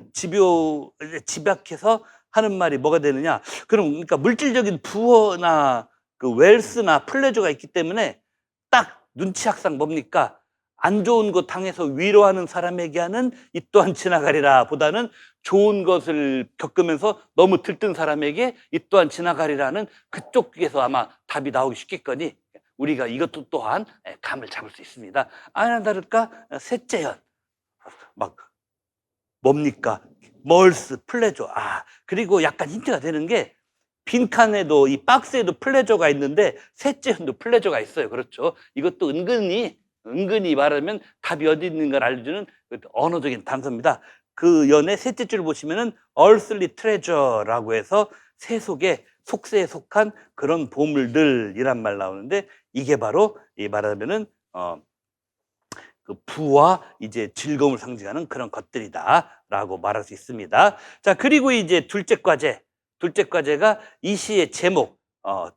집약해서 하는 말이 뭐가 되느냐? 그러니까 물질적인 부나 그 웰스나 플레저가 있기 때문에 딱 눈치학상 뭡니까? 안 좋은 거 당해서 위로하는 사람에게 하는 이 또한 지나가리라 보다는 좋은 것을 겪으면서 너무 들뜬 사람에게 이 또한 지나가리라는 그쪽에서 아마 답이 나오기 쉽겠거니 우리가 이것도 또한 감을 잡을 수 있습니다. 아니나 다를까 셋째 연 막 뭡니까? 멀스, 플레저. 그리고 약간 힌트가 되는 게 빈칸에도 이 박스에도 플레저가 있는데 셋째 연도 플레저가 있어요. 그렇죠? 이것도 은근히 말하면 답이 어디 있는 걸 알려주는 언어적인 단서입니다. 그 연의 셋째 줄 보시면은 earthly treasure라고 해서 세속에 속세에 속한 그런 보물들이란 말 나오는데 이게 바로 이 말하면은 그 부와 이제 즐거움을 상징하는 그런 것들이다라고 말할 수 있습니다. 자, 그리고 이제 둘째 과제가 이 시의 제목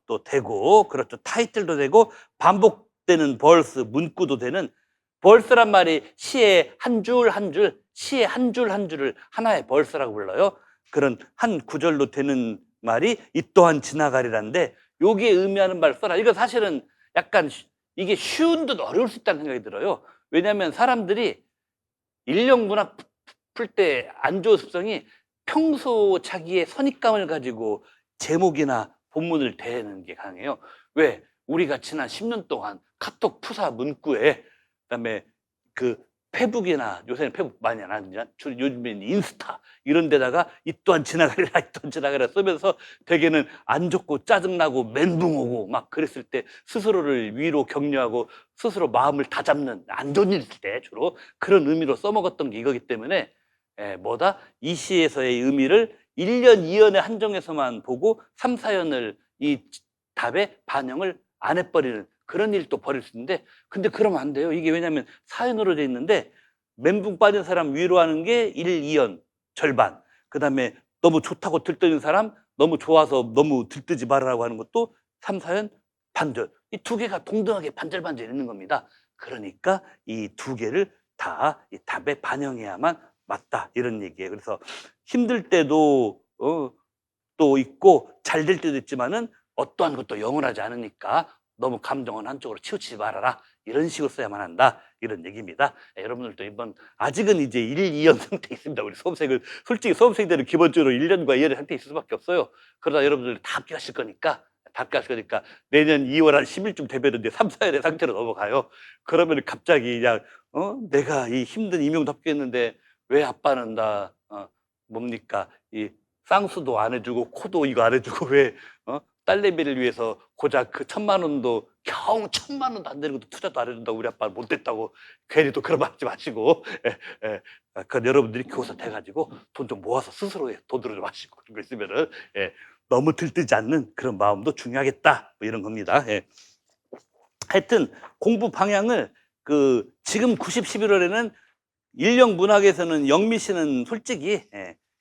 또 되고 그렇죠. 타이틀도 되고 반복되는 벌스 문구도 되는 벌스란 말이 시의 한 줄 한 줄, 시의 한 줄 한 줄을 하나의 벌스라고 불러요. 그런 한 구절로 되는 말이 이 또한 지나가리라는데 여기에 의미하는 말 써라. 이거 사실은 약간 이게 쉬운 듯 어려울 수 있다는 생각이 들어요. 왜냐하면 사람들이 인력 문학 풀 때 안 좋은 습성이 평소 자기의 선입감을 가지고 제목이나 본문을 대하는 게 강해요. 왜? 우리가 지난 10년 동안 카톡 푸사 문구에 그다음에 그 페북이나 요새는 페북 많이 안 하느냐? 요즘엔 인스타 이런 데다가 이 또한 지나가리라 이 또한 지나가리라 쓰면서 대개는 안 좋고 짜증나고 멘붕 오고 막 그랬을 때 스스로를 위로 격려하고 스스로 마음을 다잡는 안 좋은 일 있을 때 주로 그런 의미로 써먹었던 게 이거기 때문에 뭐다? 이 시에서의 의미를 1년, 2년에 한정해서만 보고 3, 4년을 이 답에 반영을 안 해버리는 그런 일도 벌일 수 있는데, 근데 그러면 안 돼요. 이게 왜냐하면 사연으로 돼 있는데, 멘붕 빠진 사람 위로하는 게 1, 2연 절반, 그 다음에 너무 좋다고 들뜨는 사람, 너무 좋아서 너무 들뜨지 말라고 하는 것도 3, 4연 반절. 이 두 개가 동등하게 반절반절 있는 겁니다. 그러니까 이 두 개를 다 이 답에 반영해야만 맞다, 이런 얘기예요. 그래서 힘들 때도 또 있고 잘 될 때도 있지만은 어떠한 것도 영원하지 않으니까 너무 감정은 한쪽으로 치우치지 말아라, 이런 식으로 써야만 한다, 이런 얘기입니다. 여러분들도 이번 아직은 이제 1, 2연 상태에 있습니다. 우리 수험생은 솔직히 수험생들은 기본적으로 1년과 2년의 상태에 있을 수밖에 없어요. 그러다 여러분들 다 합격하실 거니까, 내년 2월 한 10일쯤 되면 이제 3, 4연의 상태로 넘어가요. 그러면 갑자기 그냥 내가 이 힘든 임용도 합격했는데 왜 아빠는 나 뭡니까, 이 쌍수도 안 해주고 코도 이거 안 해주고 왜 딸내미를 위해서 고작 그 1,000만 원도, 겨우 1,000만 원도 안 되는 것도 투자도 안 해준다고 우리 아빠는 못됐다고 괜히 또 그런 말 하지 마시고, 그 여러분들이 교사 돼가지고 돈 좀 모아서 스스로 돈 들어 좀 하시고, 그런 거 있으면은 너무 들뜨지 않는 그런 마음도 중요하겠다, 뭐 이런 겁니다. 하여튼 공부 방향을 지금 90, 11월에는 인력 문학에서는 영미 씨는 솔직히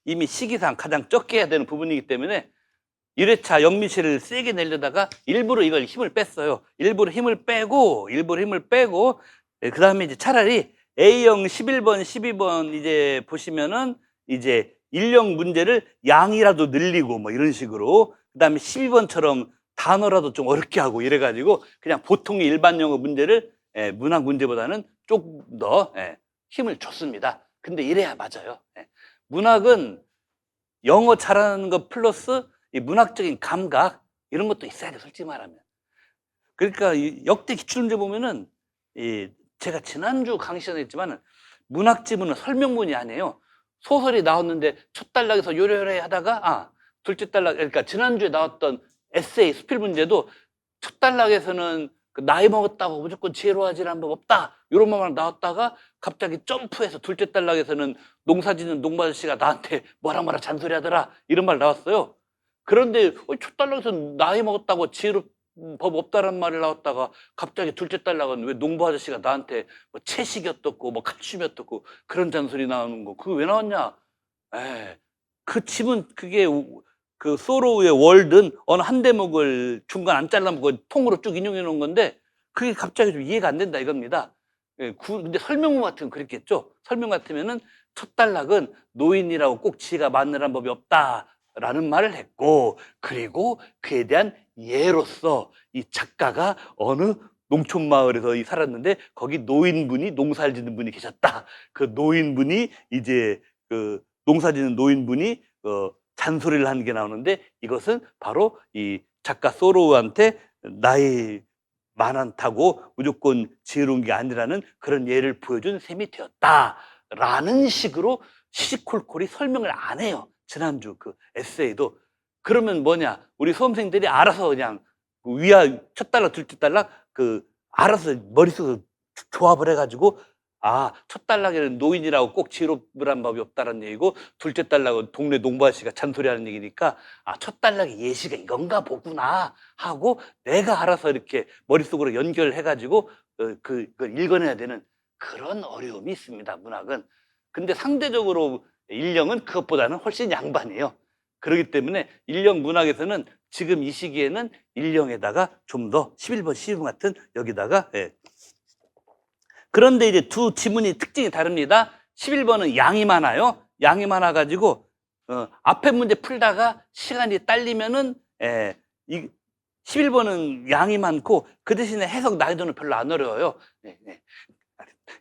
이미 시기상 가장 적게 해야 되는 부분이기 때문에 1회차 영미 씨를 세게 내려다가 일부러 이걸 힘을 뺐어요. 일부러 힘을 빼고 그 다음에 이제 차라리 A형 11번, 12번 이제 보시면은 이제 인력 문제를 양이라도 늘리고 뭐 이런 식으로, 그 다음에 12번처럼 단어라도 좀 어렵게 하고 이래가지고 그냥 보통의 일반 영어 문제를 문학 문제보다는 조금 더 힘을 줬습니다. 근데 이래야 맞아요. 문학은 영어 잘하는 것 플러스 이 문학적인 감각, 이런 것도 있어야 돼, 솔직히 말하면. 그러니까 이 역대 기출문제 보면은 제가 지난주 강의 시간에 했지만 문학 지문은 설명문이 아니에요. 소설이 나왔는데 첫 단락에서 요래요래 하다가 둘째 단락, 그러니까 지난주에 나왔던 에세이 수필 문제도 첫 단락에서는 그 나이 먹었다고 무조건 지혜로워지라는 법 없다, 이런 말만 나왔다가 갑자기 점프해서 둘째 단락에서는 농사 짓는 농부 아저씨가 나한테 뭐라 잔소리하더라, 이런 말 나왔어요. 그런데 첫 단락에서 나이 먹었다고 지혜로 법 없다는 말이 나왔다가 갑자기 둘째 단락은 왜 농부 아저씨가 나한테 뭐 채식이 어떻고 뭐 칼슘이 어떻고 그런 잔소리 나오는 거, 그거 왜 나왔냐? 그 지문, 그게 그 소로우의 월든 어느 한 대목을 중간 안 잘라먹고 통으로 쭉 인용해 놓은 건데 그게 갑자기 좀 이해가 안 된다, 이겁니다. 근데 설명문 같으면 그랬겠죠. 설명 같으면은 첫 단락은 노인이라고 꼭 지혜가 많으라는 법이 없다라는 말을 했고, 그리고 그에 대한 예로서 이 작가가 어느 농촌 마을에서 살았는데 거기 노인분이, 농사를 짓는 분이 계셨다. 그 노인분이 이제 그 농사짓는 노인분이 잔소리를 하는 게 나오는데, 이것은 바로 이 작가 소로우한테 나이 많다고 무조건 지혜로운 게 아니라는 그런 예를 보여준 셈이 되었다라는 식으로 시시콜콜이 설명을 안 해요, 지난주 그 에세이도. 그러면 뭐냐, 우리 수험생들이 알아서 그냥 위아 첫 단락 둘째 단락 알아서 머릿속에 조합을 해가지고 첫 단락에는 노인이라고 꼭 지혜롭으란 법이 없다는 얘기고, 둘째 단락은 동네 농부 아저씨가 잔소리하는 얘기니까 첫 단락의 예시가 이건가 보구나 하고 내가 알아서 이렇게 머릿속으로 연결해가지고 그걸 읽어내야 되는 그런 어려움이 있습니다, 문학은. 근데 상대적으로 인력은 그것보다는 훨씬 양반이에요. 그렇기 때문에 인력 문학에서는 지금 이 시기에는 인력에다가 좀 더 11번, 12번 같은 여기다가 그런데 이제 두 지문이 특징이 다릅니다. 11번은 양이 많아요. 양이 많아가지고 앞에 문제 풀다가 시간이 딸리면은 11번은 양이 많고 그 대신에 해석 난이도는 별로 안 어려워요.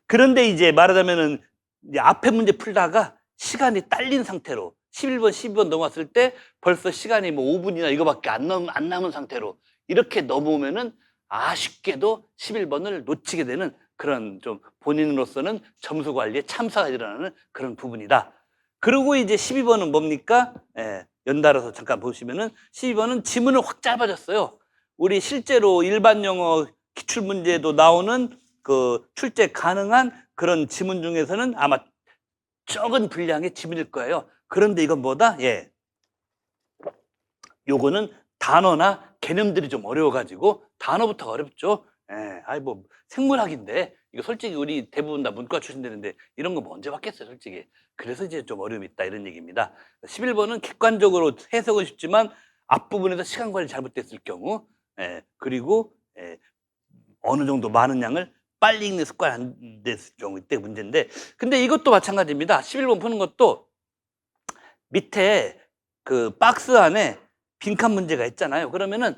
그런데 이제 말하자면은 이제 앞에 문제 풀다가 시간이 딸린 상태로 11번, 12번 넘어왔을 때 벌써 시간이 뭐 5분이나 이거밖에 안 남은 상태로 이렇게 넘어오면은 아쉽게도 11번을 놓치게 되는 그런 좀 본인으로서는 점수 관리에 참사가 일어나는 그런 부분이다. 그리고 이제 12번은 뭡니까? 연달아서 잠깐 보시면은 12번은 지문을 확 짧아졌어요. 우리 실제로 일반 영어 기출 문제도 나오는 그 출제 가능한 그런 지문 중에서는 아마 적은 분량의 지문일 거예요. 그런데 이건 뭐다? 요거는 단어나 개념들이 좀 어려워가지고 단어부터 어렵죠. 아이 뭐 생물학인데 이거 솔직히 우리 대부분 다 문과 출신들인데 이런 거 뭐 언제 봤겠어요, 솔직히. 그래서 이제 좀 어려움이 있다 이런 얘기입니다. 11번은 객관적으로 해석은 쉽지만 앞부분에서 시간 관리 잘못됐을 경우, 그리고 어느 정도 많은 양을 빨리 읽는 습관이 안 됐을 경우 때 문제인데, 근데 이것도 마찬가지입니다. 11번 푸는 것도 밑에 그 박스 안에 빈칸 문제가 있잖아요. 그러면은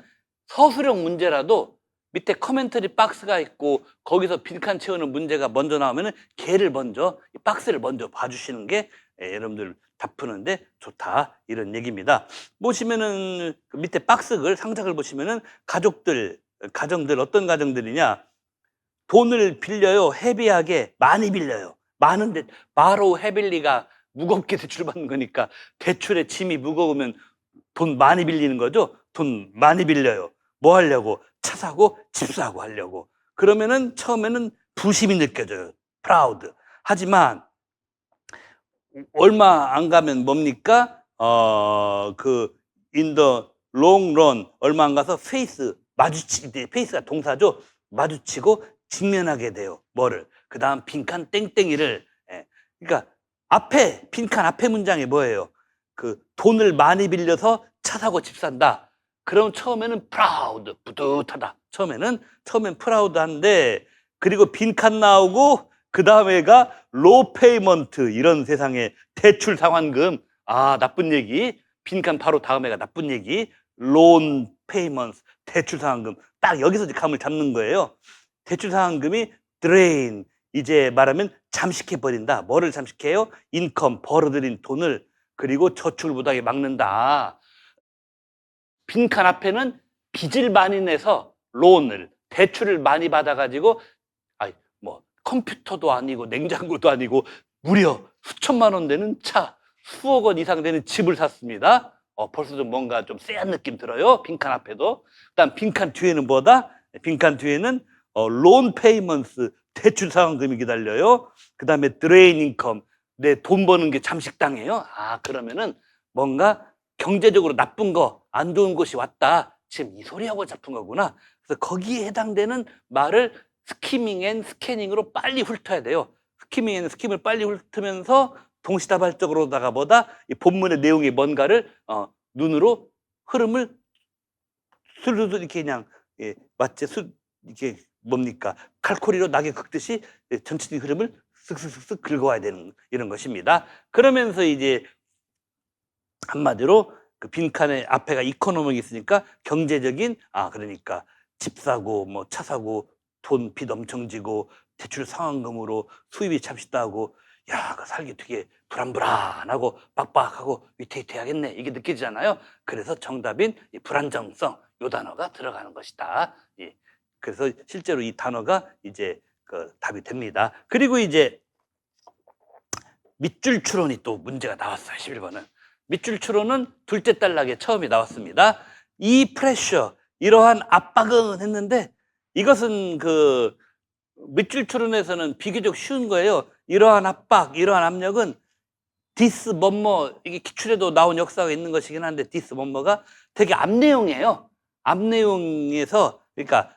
서술형 문제라도 밑에 커멘터리 박스가 있고 거기서 빈칸 채우는 문제가 먼저 나오면은 걔를 먼저, 이 박스를 먼저 봐주시는 게 여러분들 다 푸는데 좋다 이런 얘기입니다. 보시면은 그 밑에 박스글 상자글 보시면은 가정들 어떤 가정들이냐, 돈을 빌려요. 헤비하게 많이 빌려요. 많은데 바로 헤빌리가 무겁게 대출받는 거니까 대출의 짐이 무거우면 돈 많이 빌리는 거죠. 돈 많이 빌려요. 뭐 하려고? 차 사고 집 사고 하려고. 그러면은 처음에는 부심이 느껴져요. 프라우드. 하지만 얼마 안 가면 뭡니까? in the long run 얼마 안 가서 페이스가 동사죠. 마주치고 직면하게 돼요. 뭐를? 그 다음 빈칸 땡땡이를. 그러니까 앞에 빈칸 앞에 문장이 뭐예요? 그 돈을 많이 빌려서 차 사고 집 산다. 그럼 처음에는 프라우드, 뿌듯하다. 처음엔 프라우드한데, 그리고 빈칸 나오고 그 다음에가 로우 페이먼트, 이런 세상에 대출 상환금. 아, 나쁜 얘기. 빈칸 바로 다음에가 나쁜 얘기. 론 페이먼트, 대출 상환금. 딱 여기서 이제 감을 잡는 거예요. 대출 상환금이 드레인, 이제 말하면 잠식해 버린다. 뭐를 잠식해요? 인컴, 벌어들인 돈을. 그리고 저축을 못하게 막는다. 빈칸 앞에는 빚을 많이 내서 론을, 대출을 많이 받아가지고, 뭐 컴퓨터도 아니고 냉장고도 아니고 무려 수천만 원 되는 차, 수억 원 이상 되는 집을 샀습니다. 벌써 좀 뭔가 좀 쎄한 느낌 들어요. 빈칸 앞에도. 그다음 빈칸 뒤에는 뭐다? 빈칸 뒤에는 론 페이먼스, 대출 상환금이 기다려요. 그다음에 드레인 인컴, 내 돈 버는 게 잠식당해요. 그러면은 뭔가 경제적으로 나쁜 거, 안 좋은 것이 왔다. 지금 이 소리하고 잡은 거구나. 그래서 거기에 해당되는 말을 스키밍 앤 스캐닝으로 빨리 훑어야 돼요. 스키밍 앤 스킴을 빨리 훑으면서 동시다발적으로다가 뭐다? 이 본문의 내용이 뭔가를 눈으로 흐름을 스르르 이렇게 그냥, 마치 이렇게 뭡니까? 칼코리로 낙엽 긁듯이 전체적인 흐름을 쓱쓱쓱쓱 긁어와야 되는 이런 것입니다. 그러면서 이제 한마디로 그 빈칸의 앞에가 이코노믹이 있으니까 경제적인, 그러니까 집 사고 뭐 차 사고 돈 빚 엄청 지고 대출 상환금으로 수입이 잠시다고, 야, 그 살기 되게 불안불안하고 빡빡하고 위태위태하겠네, 이게 느껴지잖아요. 그래서 정답인 이 불안정성, 요 단어가 들어가는 것이다. 예. 그래서 실제로 이 단어가 이제 그 답이 됩니다. 그리고 이제 밑줄 추론이 또 문제가 나왔어요. 11번은 밑줄 추론은 둘째 단락에 처음이 나왔습니다. 이 프레셔, 이러한 압박은 했는데, 이것은 그 밑줄 추론에서는 비교적 쉬운 거예요. 이러한 압박, 이러한 압력은 디스 뭐뭐, 이게 기출에도 나온 역사가 있는 것이긴 한데, 디스 뭐뭐가 되게 앞내용이에요. 앞내용에서, 그러니까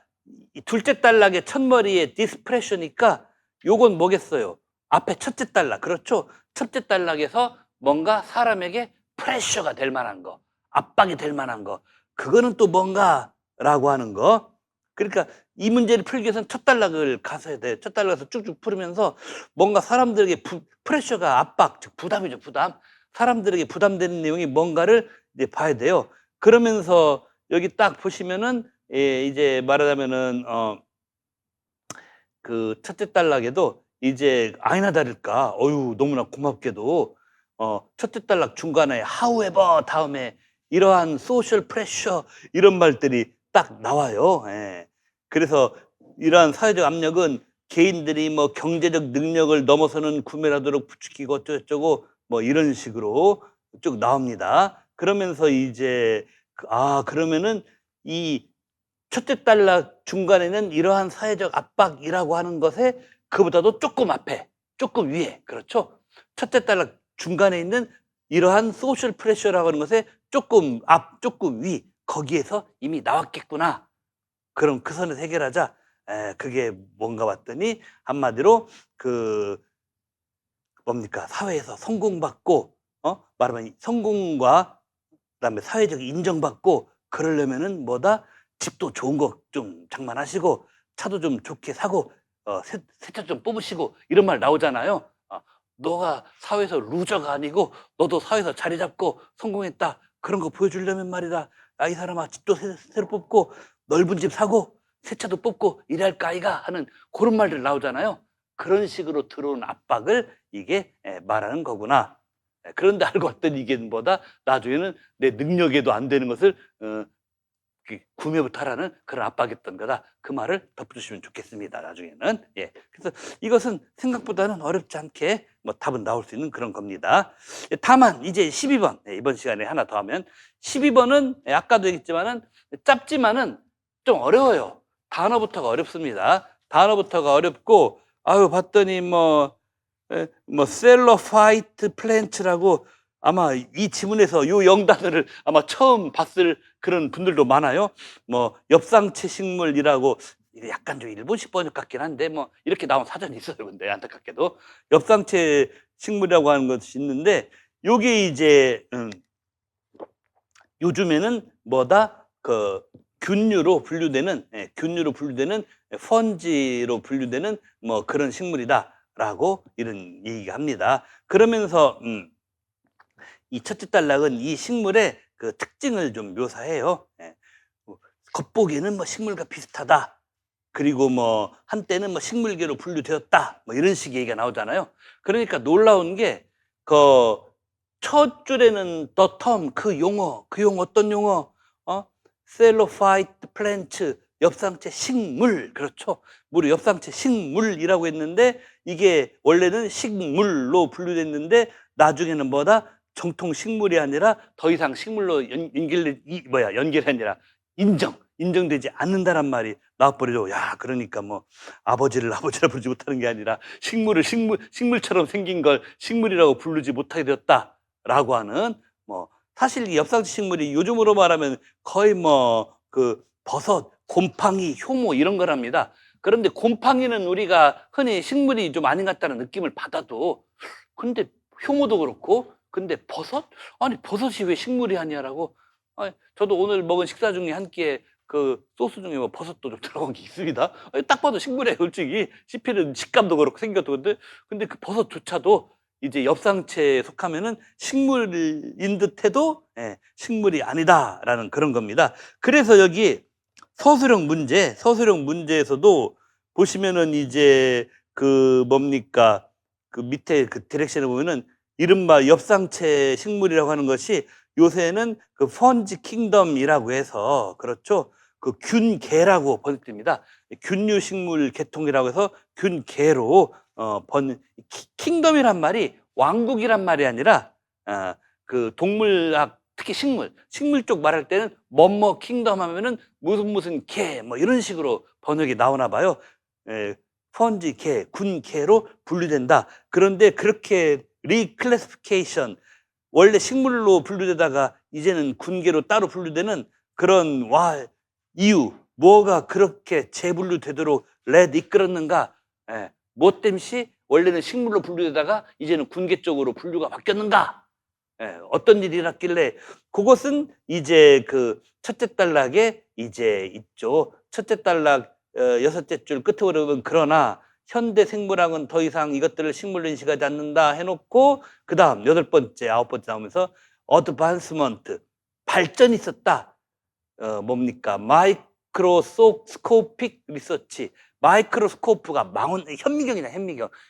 이 둘째 단락의 첫머리에 디스프레셔니까 요건 뭐겠어요? 앞에 첫째 단락, 그렇죠? 첫째 단락에서 뭔가 사람에게 프레셔가 될 만한 거, 압박이 될 만한 거, 그거는 또 뭔가라고 하는 거. 그러니까 이 문제를 풀기 위해서는 첫 단락을 가서야 돼요. 첫 단락에서 쭉쭉 풀으면서 뭔가 사람들에게 프레셔가, 압박, 즉 부담이죠, 부담. 사람들에게 부담되는 내용이 뭔가를 이제 봐야 돼요. 그러면서 여기 딱 보시면은, 이제 말하자면은 그 첫째 단락에도 이제 아니나 다를까, 너무나 고맙게도 첫째 단락 중간에 however 다음에 이러한 소셜 프레셔, 이런 말들이 딱 나와요. 그래서 이러한 사회적 압력은 개인들이 뭐 경제적 능력을 넘어서는 구매를 하도록 부추기고 어쩌고저쩌고 뭐 이런 식으로 쭉 나옵니다. 그러면서 이제 그러면은 이 첫째 단락 중간에는 이러한 사회적 압박이라고 하는 것에 그보다도 조금 앞에, 조금 위에, 그렇죠? 첫째 단락 중간에 있는 이러한 소셜 프레셔라고 하는 것에 조금 앞, 조금 위, 거기에서 이미 나왔겠구나. 그럼 그 선에서 해결하자. 그게 뭔가 봤더니 한마디로 그 뭡니까? 사회에서 성공받고 말하면 성공과 그다음에 사회적 인정받고 그러려면은 뭐다? 집도 좋은 거 좀 장만하시고 차도 좀 좋게 사고 새 차 좀 뽑으시고 이런 말 나오잖아요. 너가 사회에서 루저가 아니고 너도 사회에서 자리 잡고 성공했다. 그런 거 보여주려면 말이다. 이 사람아 집도 새로 뽑고 넓은 집 사고 새 차도 뽑고 이래야 할까 아이가 하는 그런 말들 나오잖아요. 그런 식으로 들어온 압박을 이게 말하는 거구나. 그런데 알고 봤더니 이게 뭐다? 나중에는 내 능력에도 안 되는 것을 구매부터 하라는 그런 압박이었던 거다. 그 말을 덧붙여주시면 좋겠습니다. 나중에는. 예. 그래서 이것은 생각보다는 어렵지 않게 뭐 답은 나올 수 있는 그런 겁니다. 다만 이제 12번 이번 시간에 하나 더 하면 12번은 아까도 얘기했지만은 짧지만은 좀 어려워요. 단어부터가 어렵습니다. 단어부터가 어렵고 봤더니 뭐 셀러파이트 플랜트라고 아마 이 지문에서 요 영단어를 아마 처음 봤을 그런 분들도 많아요. 뭐 엽상체 식물이라고 약간 좀 일본식 번역 같긴 한데 뭐 이렇게 나온 사전이 있어요. 근데 안타깝게도 엽상체 식물이라고 하는 것이 있는데 요게 이제 요즘에는 뭐다? 균류로 분류되는 펀지로 분류되는 뭐 그런 식물이다라고 이런 얘기가 합니다. 그러면서 이 첫째 단락은 이 식물의 그 특징을 좀 묘사해요. 겉보기에는 뭐 식물과 비슷하다. 그리고 뭐 한때는 뭐 식물계로 분류되었다. 뭐 이런 식의 얘기가 나오잖아요. 그러니까 놀라운 게 첫 줄에는 the term 그 용어 어떤 용어? 셀로파이트 플랜트 엽상체 식물 그렇죠. 물이 엽상체 식물이라고 했는데 이게 원래는 식물로 분류됐는데 나중에는 뭐다? 정통 식물이 아니라 더 이상 식물로 연결이 아니라 인정되지 않는다란 말이 나와버리죠. 야, 그러니까 뭐 아버지를 아버지라 부르지 못하는 게 아니라 식물처럼 생긴 걸 식물이라고 부르지 못하게 되었다라고 하는 뭐 사실 이 엽상체 식물이 요즘으로 말하면 거의 뭐 버섯, 곰팡이, 효모 이런 거랍니다. 그런데 곰팡이는 우리가 흔히 식물이 좀 아닌 것 같다는 느낌을 받아도 근데 효모도 그렇고 근데 버섯? 아니 버섯이 왜 식물이 아니야라고 저도 오늘 먹은 식사 중에 한 끼에 소스 중에 뭐 버섯도 좀 들어간 게 있습니다. 딱 봐도 식물이에요, 솔직히. 씹히는 식감도 그렇고 생겨도 근데 그 버섯조차도 이제 엽상체에 속하면은 식물인 듯해도 식물이 아니다라는 그런 겁니다. 그래서 여기 서술형 문제에서도 보시면은 이제 뭡니까 밑에 디렉션에 보면은 이른바 엽상체 식물이라고 하는 것이 요새는 펀지 킹덤이라고 해서 그렇죠. 균계라고 번역됩니다. 균류 식물 계통이라고 해서 균계로 킹덤이란 말이 왕국이란 말이 아니라 동물학 특히 식물 쪽 말할 때는 뭐뭐 킹덤 하면은 무슨 개 뭐 이런 식으로 번역이 나오나 봐요. 펀지 개, 군개로 분류된다. 그런데 그렇게 리클래시피케이션 원래 식물로 분류되다가 이제는 군계로 따로 분류되는 그런 이유 뭐가 그렇게 재분류되도록 이끌었는가? 뭐 땜시 원래는 식물로 분류되다가 이제는 군계 쪽으로 분류가 바뀌었는가? 어떤 일이 일어났길래 그것은 이제 첫째 단락에 이제 있죠. 첫째 단락 여섯째 줄 끝으로 보면 그러나 현대 생물학은 더 이상 이것들을 식물로 인식하지 않는다 해놓고 그 다음 여덟 번째 아홉 번째 나오면서 어드밴스먼트 발전이 있었다. 뭡니까 마이크로스코픽 리서치 마이크로스코프가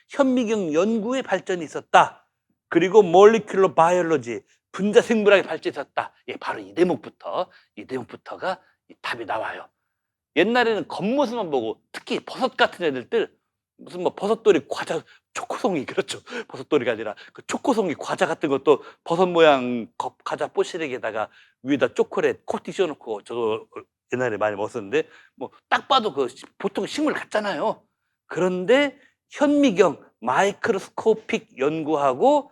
현미경 연구에 발전이 있었다. 그리고 몰리큘러 바이올로지 분자 생물학의 발전이 있었다. 바로 이 대목부터가 답이 나와요. 옛날에는 겉모습만 보고 특히 버섯 같은 애들들 무슨 뭐 버섯돌이 과자 초코송이 그렇죠. 버섯돌이가 아니라 초코송이 과자 같은 것도 버섯 모양 과자 포시렉에다가 위에다 초콜릿 코팅 씌워놓고 저도 옛날에 많이 먹었었는데 뭐 딱 봐도 보통 식물 같잖아요. 그런데 현미경 마이크로스코픽 연구하고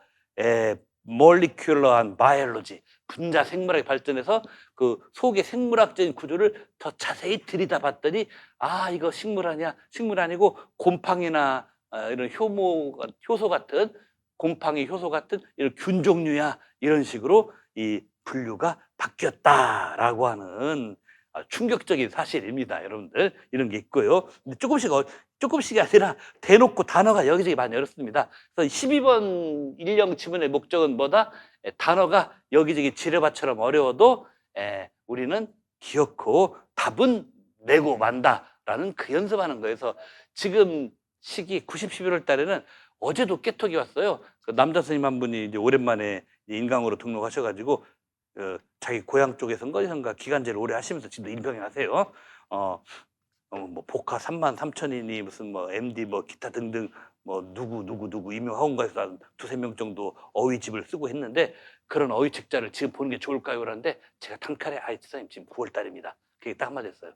몰리큘러한 바이올로지 분자 생물학이 발전해서 그 속의 생물학적인 구조를 더 자세히 들여다봤더니 아 이거 식물 아니야, 식물 아니고 곰팡이나 이런 효소 같은 곰팡이 효소 같은 이런 균 종류야, 이런 식으로 이 분류가 바뀌었다라고 하는 충격적인 사실입니다, 여러분들. 이런 게 있고요. 근데 조금씩이 아니라 대놓고 단어가 여기저기 많이 어렵습니다. 그래서 12번 일령 지문의 목적은 뭐다? 단어가 여기저기 지뢰밭처럼 어려워도 우리는 기억고 답은 내고 만다라는 그 연습하는 거예요. 그래서 지금 시기 90, 11월 달에는 어제도 깨톡이 왔어요. 그 남자 선생님 한 분이 이제 오랜만에 인강으로 등록하셔가지고 자기 고향 쪽에선가 어디선가 기간제를 오래 하시면서 지금도 인평에 하세요. 뭐 복화 33,000이니 무슨 뭐 MD 뭐 기타 등등 뭐 누구 이명 학원가에서 한 두세 명 정도 어휘집을 쓰고 했는데 그런 어휘 책자를 지금 보는 게 좋을까요? 그러는데 제가 단칼에 선생님 지금 9월 달입니다. 그게 딱 한마디 했어요.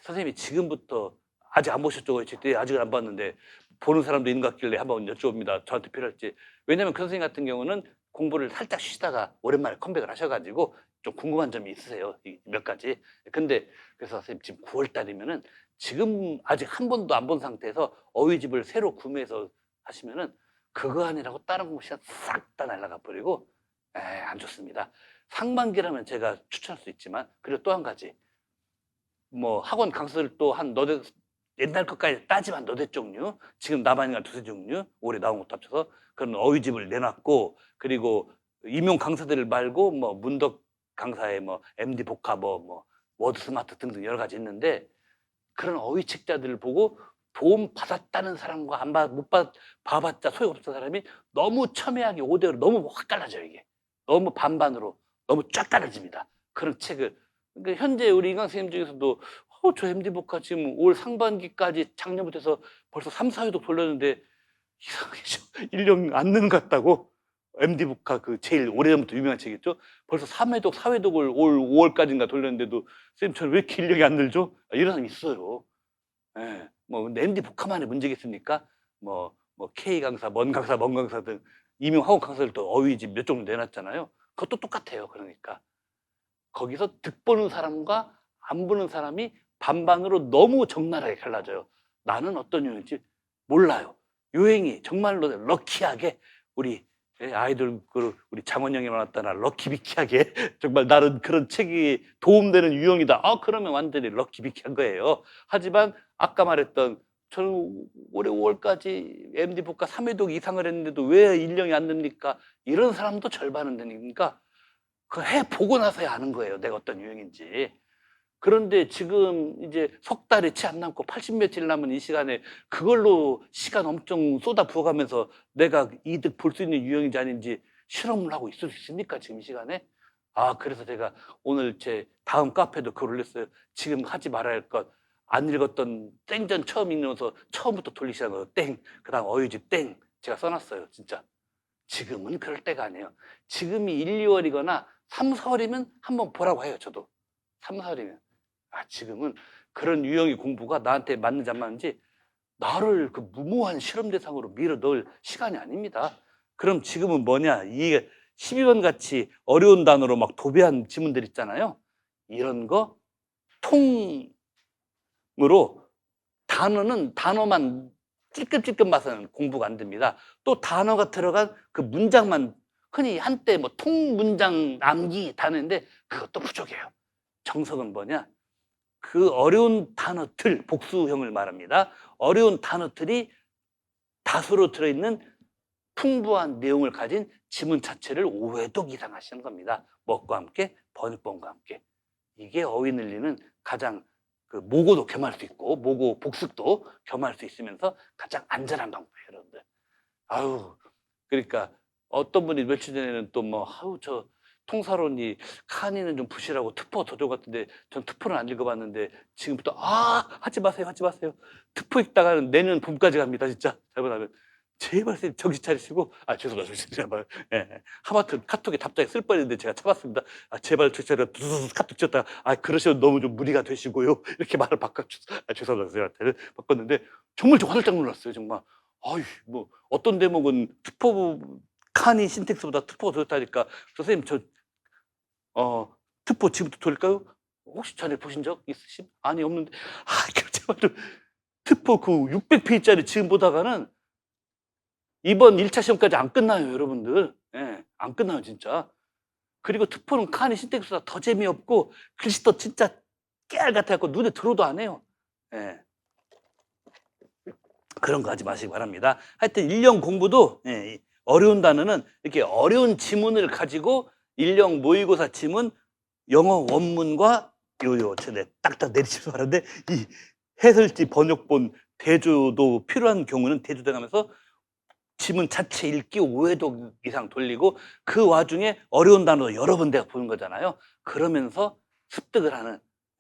선생님이 지금부터 아직 안 보셨죠? 어휘 책 아직은 안 봤는데 보는 사람도 있는 것 같길래 한번 여쭤봅니다. 저한테 필요할지. 왜냐면 그 선생님 같은 경우는 공부를 살짝 쉬다가 오랜만에 컴백을 하셔가지고 좀 궁금한 점이 있으세요. 몇 가지. 근데 그래서 선생님 지금 9월 달이면은 지금 아직 한 번도 안 본 상태에서 어휘집을 새로 구매해서 하시면은 그거 아니라고 다른 공부 시간 싹 다 날아가 버리고 안 좋습니다. 상반기라면 제가 추천할 수 있지만 그리고 또 한 가지 뭐 학원 강사들 또 한 너댓 옛날 것까지 따지면 너댓 종류 지금 남아있는 두세 종류 올해 나온 것도 합쳐서 그런 어휘집을 내놨고 그리고 임용 강사들 말고 뭐 문덕 강사의 뭐 MD 복합 뭐 워드 스마트 등등 여러 가지 있는데 그런 어휘 책자들을 보고 도움 받았다는 사람과 못 봐봤자 소용없는 사람이 너무 첨예하게 5대5로 너무 확 달라져요. 이게 너무 반반으로 너무 쫙 달라집니다. 그런 책을 그러니까 현재 우리 인강 선생님 중에서도 저 MD 복화 지금 올 상반기까지 작년부터 해서 벌써 3, 4회독 돌렸는데 이상하게 1년 안 느는 것 같다고. MD 복화 그 제일 오래전부터 유명한 책이죠. 벌써 3회독, 4회독을 올 5월까지인가 돌렸는데도 선생님 저는 왜 이렇게 인력이 안 늘죠? 이런 사람이 있어요. 예. 뭐 근데 MD 복화만의 문제겠습니까? 뭐 K 강사, 먼 강사 등 이명 학원 강사들도 어휘집 몇 종류 내놨잖아요. 그것도 똑같아요. 그러니까 거기서 득 보는 사람과 안 보는 사람이 반반으로 너무 적나라하게 갈라져요. 나는 어떤 유행인지 몰라요. 유행이 정말로 럭키하게 우리 아이돌 우리 장원영이 말했다나 럭키비키하게 정말 나는 그런 책이 도움되는 유형이다. 그러면 완전히 럭키비키한 거예요. 하지만 아까 말했던 저는 올해 5월까지 MD 복과 3회독 이상을 했는데도 왜 1년이 안 됩니까? 이런 사람도 절반은 되니까 그 해보고 나서야 아는 거예요. 내가 어떤 유형인지. 그런데 지금 이제 석 달이 채 안 남고 80 며칠 남은 이 시간에 그걸로 시간 엄청 쏟아 부어가면서 내가 이득 볼 수 있는 유형인지 아닌지 실험을 하고 있을 수 있습니까? 지금 이 시간에? 그래서 제가 오늘 제 다음 카페도 글을 올렸어요. 지금 하지 말아야 할 것. 안 읽었던 땡전 처음 읽면서 처음부터 돌리시는 거 땡. 그 다음 어휘집 땡. 제가 써놨어요. 진짜. 지금은 그럴 때가 아니에요. 지금이 1, 2월이거나 3, 4월이면 한번 보라고 해요. 저도. 3, 4월이면. 지금은 그런 유형의 공부가 나한테 맞는지 안 맞는지 나를 그 무모한 실험 대상으로 밀어 넣을 시간이 아닙니다. 그럼 지금은 뭐냐? 이게 12번 같이 어려운 단어로 막 도배한 지문들 있잖아요. 이런 거 통으로 단어만 찔끔찔끔 봐서는 공부가 안 됩니다. 또 단어가 들어간 그 문장만 흔히 한때 뭐 통문장 암기 단어인데 그것도 부족해요. 정석은 뭐냐? 그 어려운 단어들, 복수형을 말합니다. 어려운 단어들이 다수로 들어있는 풍부한 내용을 가진 지문 자체를 5회독 이상 하시는 겁니다. 뭐과 함께, 번역본과 함께. 이게 어휘 늘리는 가장 그 모고도 겸할 수 있고 모고 복습도 겸할 수 있으면서 가장 안전한 방법이에요, 여러분들. 그러니까 어떤 분이 며칠 전에는 또 뭐 저 통사론이 칸이는 좀 부실하고 트포 더 좋은 것 같은데 전 트포는 안 읽어봤는데 지금부터 하지 마세요. 트포 읽다가는 내년 봄까지 갑니다. 진짜 잘못하면 제발 선생님 정신 차리시고 죄송합니다. 제발 하마터면 카톡에 답장이 쓸 뻔했는데 제가 참았습니다. 제발 정신 차려 카톡 쳤다가 그러시면 너무 좀 무리가 되시고요. 이렇게 말을 바꿔줬어요. 죄송합니다. 선생님한테는 바꿨는데 정말 좀 화들짝 놀랐어요. 정말 뭐 어떤 대목은 트포 칸이 신텍스보다 트포가 더 좋다니까 선생님 특보 지금부터 돌릴까요? 혹시 전에 보신 적 있으신? 아니, 없는데. 정말로 특보 그 600페이지짜리 지금 보다가는 이번 1차 시험까지 안 끝나요, 여러분들. 예, 안 끝나요, 진짜. 그리고 특보는 칸이 신텍스보다 더 재미없고 글씨도 진짜 깨알 같아갖고 눈에 들어도 안 해요. 예. 그런 거 하지 마시기 바랍니다. 하여튼 1년 공부도 어려운 단어는 이렇게 어려운 지문을 가지고 1년 모의고사 지문 영어 원문과 전에 딱딱 내리시면 하는데 이 해설지 번역본 대조도 필요한 경우는 대조돼 가면서 지문 자체 읽기 5회독 이상 돌리고 그 와중에 어려운 단어 여러 번 내가 보는 거잖아요. 그러면서 습득을 하는.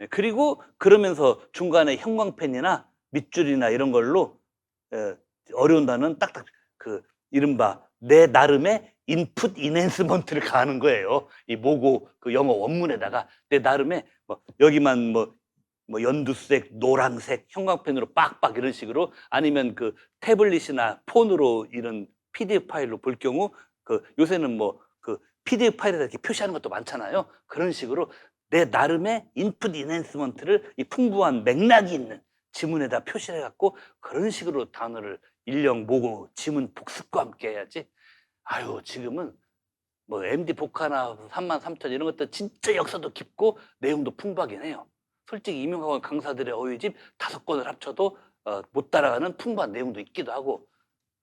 그리고 그러면서 중간에 형광펜이나 밑줄이나 이런 걸로 어려운 단어는 딱딱 그 이른바 내 나름의 인풋 인핸스먼트를 가하는 거예요. 이 모고 그 영어 원문에다가 내 나름의 뭐 여기만 뭐 연두색, 노란색, 형광펜으로 빡빡 이런 식으로 아니면 그 태블릿이나 폰으로 이런 PDF 파일로 볼 경우 그 요새는 뭐 그 PDF 파일에다 이렇게 표시하는 것도 많잖아요. 그런 식으로 내 나름의 인풋 인핸스먼트를 이 풍부한 맥락이 있는 지문에다 표시를 해갖고 그런 식으로 단어를 일령 모고 지문 복습과 함께 해야지. 아유, 지금은 뭐 MD 복화나 33,000 이런 것들 진짜 역사도 깊고 내용도 풍부하긴 해요. 솔직히 임용학원 강사들의 어휘집 5권을 합쳐도 못 따라가는 풍부한 내용도 있기도 하고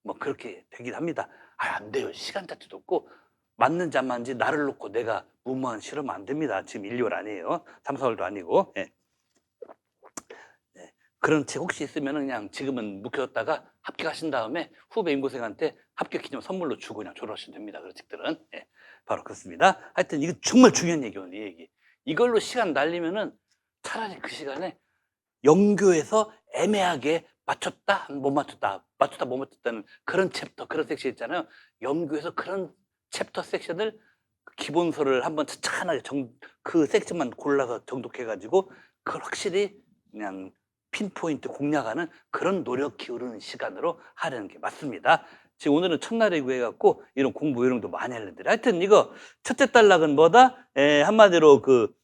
뭐 그렇게 되긴 합니다. 안 돼요. 시간 자체도 없고 맞는지 안 맞는지 나를 놓고 내가 무모한 실험 안 됩니다. 지금 1, 2월 아니에요. 3, 4월도 아니고. 예. 그런 책 혹시 있으면 그냥 지금은 묵혀뒀다가 합격하신 다음에 후배 임고생한테 합격 기념 선물로 주고 그냥 졸업하시면 됩니다. 그런 책들은. 예. 바로 그렇습니다. 하여튼 이거 정말 중요한 얘기예요. 이 얘기. 이걸로 시간 날리면은 차라리 그 시간에 영교에서 애매하게 맞췄다, 못 맞췄다, 맞췄다, 못 맞췄다는 그런 챕터, 그런 섹션 있잖아요. 영교에서 그런 챕터 섹션을 기본서를 한번 찬찬하게 그 섹션만 골라서 정독해가지고 그걸 확실히 그냥 핀포인트 공략하는 그런 노력 기울이는 시간으로 하려는 게 맞습니다. 지금 오늘은 첫날이고 해갖고 이런 공부 요령도 많이 하려는데 하여튼 이거 첫째 단락은 뭐다? 한마디로 그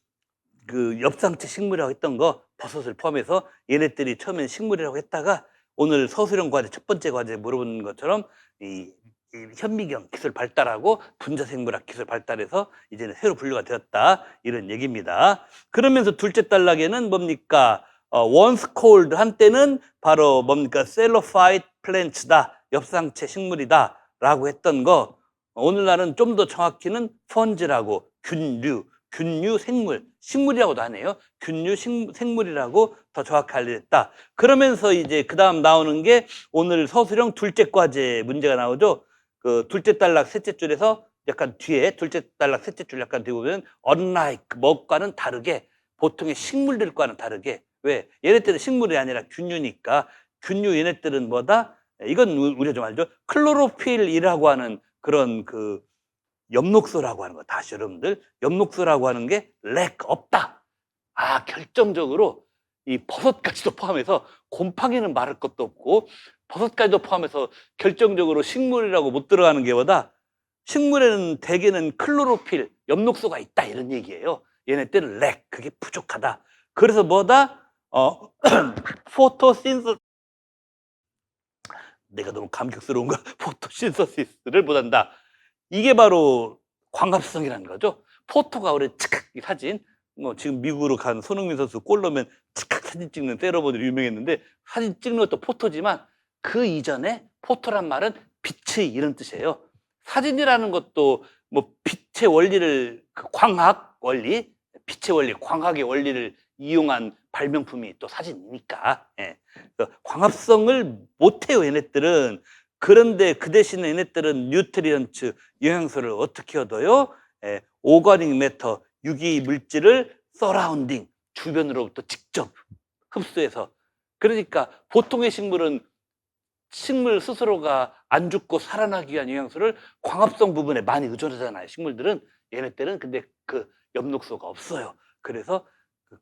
엽상체 식물이라고 했던 거 버섯을 포함해서 얘네들이 처음엔 식물이라고 했다가 오늘 서술형 과제 첫 번째 과제 물어보는 것처럼 이 현미경 기술 발달하고 분자생물학 기술 발달해서 이제는 새로 분류가 되었다 이런 얘기입니다. 그러면서 둘째 단락에는 뭡니까? once called 한때는 바로 뭡니까? 셀로파이트 플랜츠다 엽상체 식물이다 라고 했던 거 오늘날은 좀 더 정확히는 펀즈라고 균류 생물, 식물이라고도 안 해요. 균류 생물이라고 더 정확히 알려졌다. 그러면서 이제 그 다음 나오는 게 오늘 서술형 둘째 과제 문제가 나오죠. 그 둘째 단락 셋째 줄에서 약간 뒤에 둘째 단락 셋째 줄 약간 뒤에 보면 unlike 뭐과는 다르게 보통의 식물들과는 다르게 왜? 얘네들은 식물이 아니라 균류니까 균류 얘네들은 뭐다? 이건 우리가 좀 알죠. 클로로필이라고 하는 그런 그 엽록소라고 하는 거 다시 여러분들 엽록소라고 하는 게 렉 없다. 결정적으로 이 버섯까지도 포함해서 곰팡이는 말할 것도 없고 버섯까지도 포함해서 결정적으로 식물이라고 못 들어가는 게 뭐다? 식물에는 대개는 클로로필, 엽록소가 있다 이런 얘기예요. 얘네들은 렉, 그게 부족하다. 그래서 뭐다? 포토신서 내가 너무 감격스러운가? 포토신서시스를 못한다. 이게 바로 광합성이라는 거죠. 포토가 우리 칙 이 사진 뭐 지금 미국으로 간 손흥민 선수 골 넣으면 칙 사진 찍는 세레머니로 유명했는데 사진 찍는 것도 포토지만 그 이전에 포토란 말은 빛의 이런 뜻이에요. 사진이라는 것도 뭐 빛의 원리를 그 광학 원리, 빛의 원리, 광학의 원리를 이용한 발명품이 또 사진이니까 광합성을 못해요 얘네들은. 그런데 그 대신에 얘네들은 뉴트리언츠 영양소를 어떻게 얻어요? 오가닉 매터 유기 물질을 서라운딩 주변으로부터 직접 흡수해서. 그러니까 보통의 식물은 식물 스스로가 안 죽고 살아나기 위한 영양소를 광합성 부분에 많이 의존하잖아요. 식물들은 얘네들은 근데 그 엽록소가 없어요. 그래서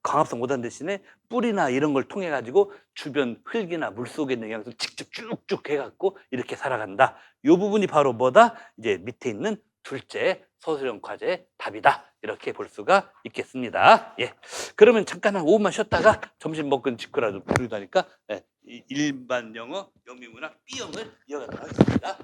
광합성 못한 대신에 뿌리나 이런 걸 통해 가지고 주변 흙이나 물 속에 있는 영양소를 직접 쭉쭉 해갖고 이렇게 살아간다. 이 부분이 바로 뭐다? 이제 밑에 있는 둘째 서술형 과제의 답이다. 이렇게 볼 수가 있겠습니다. 예. 그러면 잠깐 한 5분만 쉬었다가 점심 먹은 직후라도 부르다니까 예, 일반 영어, 영미문학 B형을 이어가도록 하겠습니다.